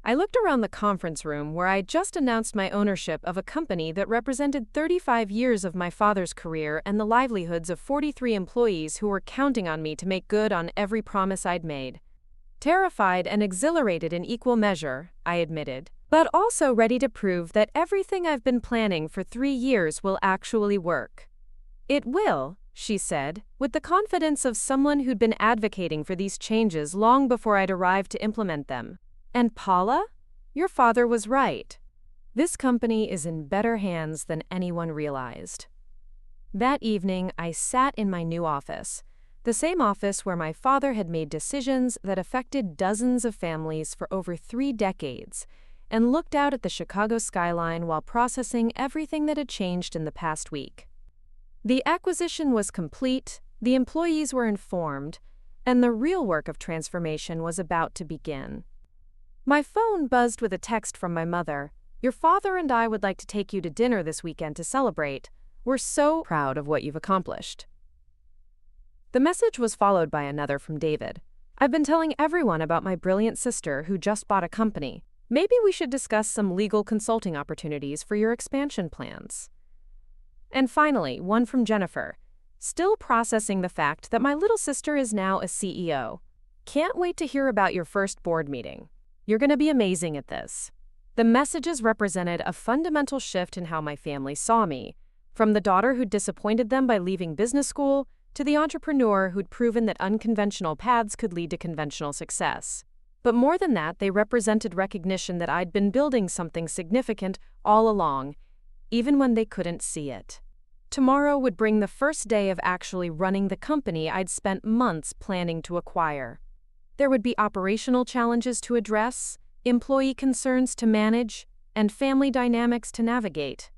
I looked around the conference room where I'd just announced my ownership of a company that represented 35 years of my father's career and the livelihoods of 43 employees who were counting on me to make good on every promise I'd made. Terrified and exhilarated in equal measure, I admitted, but also ready to prove that everything I've been planning for 3 years will actually work. "It will," she said, with the confidence of someone who'd been advocating for these changes long before I'd arrived to implement them. "And Paula, your father was right. This company is in better hands than anyone realized." That evening, I sat in my new office, the same office where my father had made decisions that affected dozens of families for over 3 decades, and looked out at the Chicago skyline while processing everything that had changed in the past week. The acquisition was complete, the employees were informed, and the real work of transformation was about to begin. My phone buzzed with a text from my mother. "Your father and I would like to take you to dinner this weekend to celebrate. We're so proud of what you've accomplished." The message was followed by another from David. "I've been telling everyone about my brilliant sister who just bought a company. Maybe we should discuss some legal consulting opportunities for your expansion plans." And finally, one from Jennifer. "Still processing the fact that my little sister is now a CEO. Can't wait to hear about your first board meeting. You're going to be amazing at this." The messages represented a fundamental shift in how my family saw me, from the daughter who'd disappointed them by leaving business school to the entrepreneur who'd proven that unconventional paths could lead to conventional success. But more than that, they represented recognition that I'd been building something significant all along, even when they couldn't see it. Tomorrow would bring the first day of actually running the company I'd spent months planning to acquire. There would be operational challenges to address, employee concerns to manage, and family dynamics to navigate.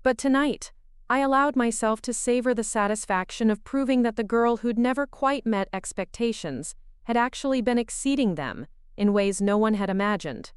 But tonight, I allowed myself to savor the satisfaction of proving that the girl who'd never quite met expectations had actually been exceeding them in ways no one had imagined.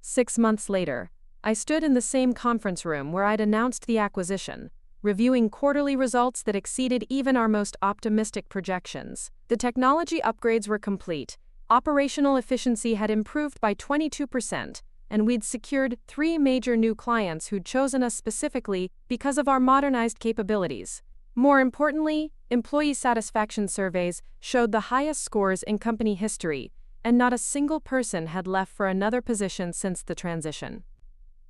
6 months later, I stood in the same conference room where I'd announced the acquisition, reviewing quarterly results that exceeded even our most optimistic projections. The technology upgrades were complete, operational efficiency had improved by 22%, and we'd secured 3 major new clients who'd chosen us specifically because of our modernized capabilities. More importantly, Employee satisfaction surveys showed the highest scores in company history, and not a single person had left for another position since the transition.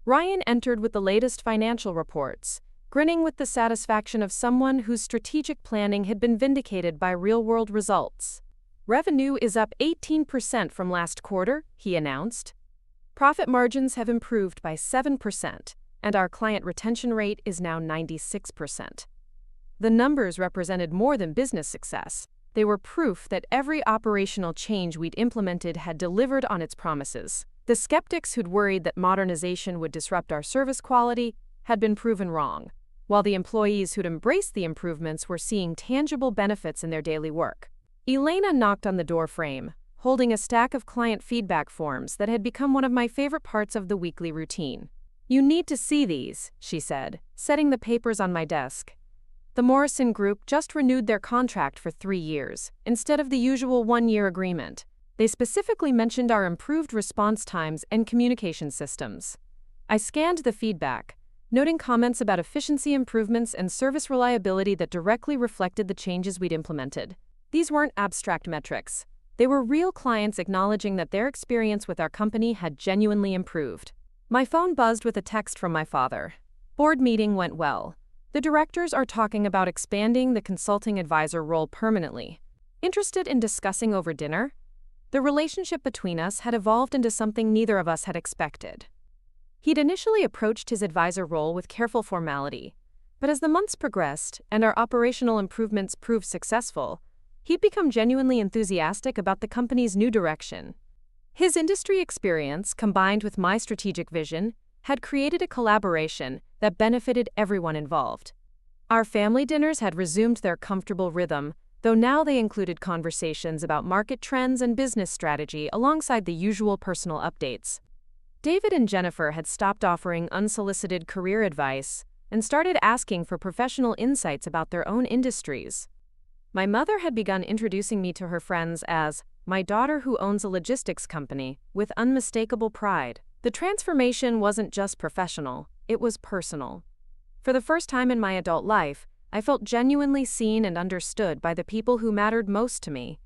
Ryan entered with the latest financial reports, grinning with the satisfaction of someone whose strategic planning had been vindicated by real-world results. Revenue is up 18% from last quarter, he announced. Profit margins have improved by 7%, and our client retention rate is now 96%. The numbers represented more than business success. They were proof that every operational change we'd implemented had delivered on its promises. The skeptics who'd worried that modernization would disrupt our service quality had been proven wrong, while the employees who'd embraced the improvements were seeing tangible benefits in their daily work. Elena knocked on the door frame, holding a stack of client feedback forms that had become one of my favorite parts of the weekly routine. "You need to see these," she said, setting the papers on my desk. The Morrison Group just renewed their contract for 3 years, instead of the usual 1-year agreement. They specifically mentioned our improved response times and communication systems. I scanned the feedback, noting comments about efficiency improvements and service reliability that directly reflected the changes we'd implemented. These weren't abstract metrics. They were real clients acknowledging that their experience with our company had genuinely improved. My phone buzzed with a text from my father. "Board meeting went well. The directors are talking about expanding the consulting advisor role permanently. Interested in discussing over dinner?" The relationship between us had evolved into something neither of us had expected. He'd initially approached his advisor role with careful formality, but as the months progressed and our operational improvements proved successful, he'd become genuinely enthusiastic about the company's new direction. His industry experience, combined with my strategic vision, had created a collaboration that benefited everyone involved. Our family dinners had resumed their comfortable rhythm, though now they included conversations about market trends and business strategy alongside the usual personal updates. David and Jennifer had stopped offering unsolicited career advice and started asking for professional insights about their own industries. My mother had begun introducing me to her friends as "my daughter who owns a logistics company," with unmistakable pride. The transformation wasn't just professional, it was personal. For the first time in my adult life, I felt genuinely seen and understood by the people who mattered most to me.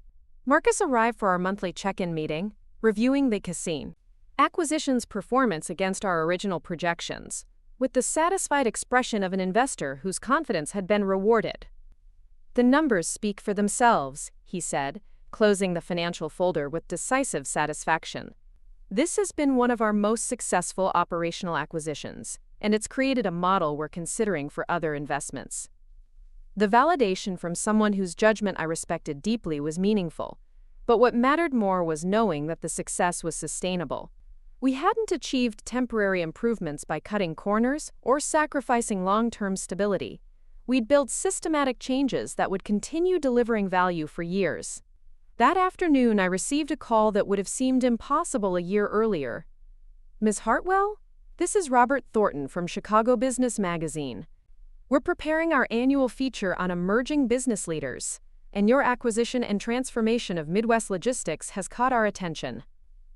Marcus arrived for our monthly check-in meeting, reviewing the Cassine acquisition's performance against our original projections, with the satisfied expression of an investor whose confidence had been rewarded. "The numbers speak for themselves," he said, closing the financial folder with decisive satisfaction. "This has been one of our most successful operational acquisitions, and it's created a model we're considering for other investments." The validation from someone whose judgment I respected deeply was meaningful, but what mattered more was knowing that the success was sustainable. We hadn't achieved temporary improvements by cutting corners or sacrificing long-term stability. We'd built systematic changes that would continue delivering value for years. That afternoon, I received a call that would have seemed impossible a year earlier. "Ms. Hartwell? This is Robert Thornton from Chicago Business Magazine. We're preparing our annual feature on emerging business leaders, and your acquisition and transformation of Midwest Logistics has caught our attention.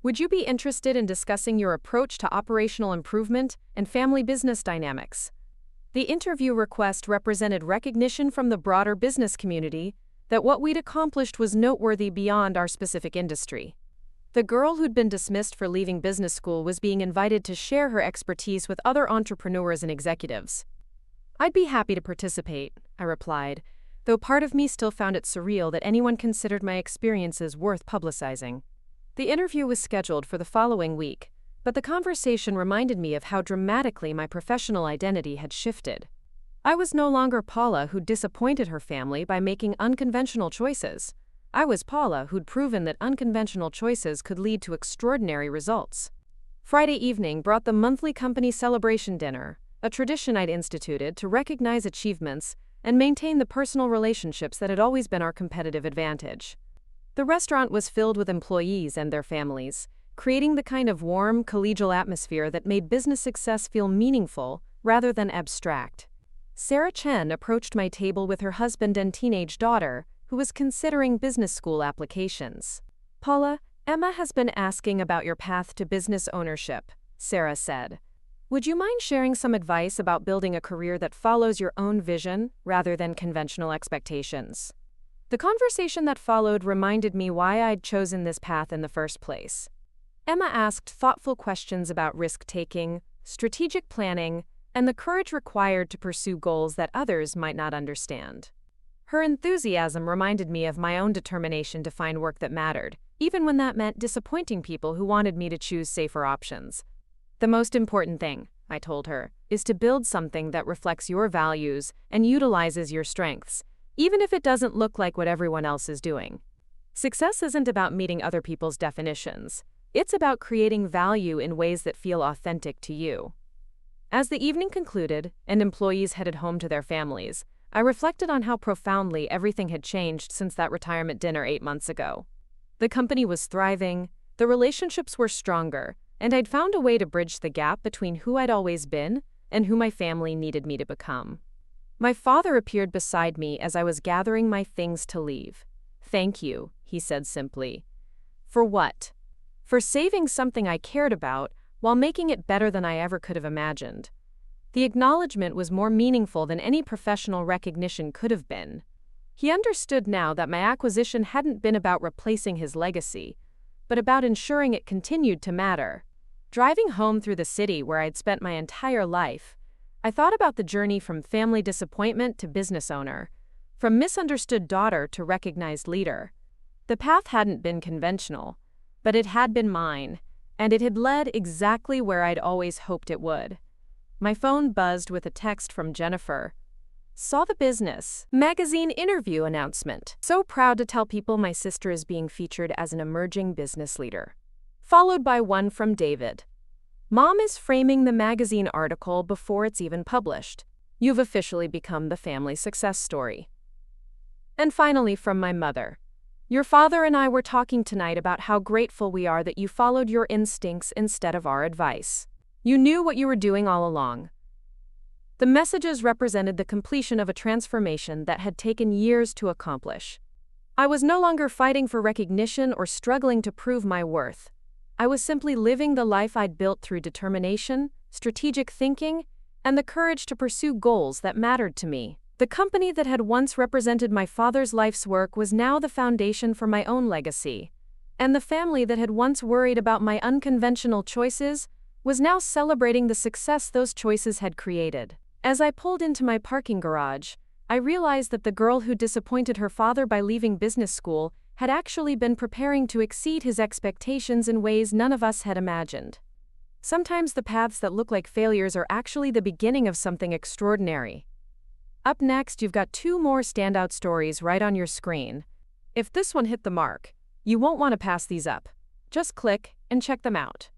Would you be interested in discussing your approach to operational improvement and family business dynamics?" The interview request represented recognition from the broader business community that what we'd accomplished was noteworthy beyond our specific industry. The girl who'd been dismissed for leaving business school was being invited to share her expertise with other entrepreneurs and executives. "I'd be happy to participate," I replied, though part of me still found it surreal that anyone considered my experiences worth publicizing. The interview was scheduled for the following week, but the conversation reminded me of how dramatically my professional identity had shifted. I was no longer Paula who'd disappointed her family by making unconventional choices. I was Paula who'd proven that unconventional choices could lead to extraordinary results. Friday evening brought the monthly company celebration dinner, a tradition I'd instituted to recognize achievements and maintain the personal relationships that had always been our competitive advantage. The restaurant was filled with employees and their families, creating the kind of warm, collegial atmosphere that made business success feel meaningful rather than abstract. Sarah Chen approached my table with her husband and teenage daughter, who was considering business school applications. "Paula, Emma has been asking about your path to business ownership," Sarah said. Would you mind sharing some advice about building a career that follows your own vision rather than conventional expectations? The conversation that followed reminded me why I'd chosen this path in the first place. Emma asked thoughtful questions about risk-taking, strategic planning, and the courage required to pursue goals that others might not understand. Her enthusiasm reminded me of my own determination to find work that mattered, even when that meant disappointing people who wanted me to choose safer options. The most important thing, I told her, is to build something that reflects your values and utilizes your strengths, even if it doesn't look like what everyone else is doing. Success isn't about meeting other people's definitions. It's about creating value in ways that feel authentic to you. As the evening concluded and employees headed home to their families, I reflected on how profoundly everything had changed since that retirement dinner 8 months ago. The company was thriving, the relationships were stronger, and I'd found a way to bridge the gap between who I'd always been and who my family needed me to become. My father appeared beside me as I was gathering my things to leave. "Thank you," he said simply. "For what?" "For saving something I cared about while making it better than I ever could have imagined." The acknowledgement was more meaningful than any professional recognition could have been. He understood now that my acquisition hadn't been about replacing his legacy, but about ensuring it continued to matter. Driving home through the city where I'd spent my entire life, I thought about the journey from family disappointment to business owner, from misunderstood daughter to recognized leader. The path hadn't been conventional, but it had been mine, and it had led exactly where I'd always hoped it would. My phone buzzed with a text from Jennifer. "Saw the Business Magazine interview announcement. So proud to tell people my sister is being featured as an emerging business leader." Followed by one from David. "Mom is framing the magazine article before it's even published. You've officially become the family success story." And finally from my mother. "Your father and I were talking tonight about how grateful we are that you followed your instincts instead of our advice. You knew what you were doing all along." The messages represented the completion of a transformation that had taken years to accomplish. I was no longer fighting for recognition or struggling to prove my worth. I was simply living the life I'd built through determination, strategic thinking, and the courage to pursue goals that mattered to me. The company that had once represented my father's life's work was now the foundation for my own legacy, and the family that had once worried about my unconventional choices was now celebrating the success those choices had created. As I pulled into my parking garage, I realized that the girl who disappointed her father by leaving business school had actually been preparing to exceed his expectations in ways none of us had imagined. Sometimes the paths that look like failures are actually the beginning of something extraordinary. Up next, you've got 2 more standout stories right on your screen. If this one hit the mark, you won't want to pass these up. Just click and check them out.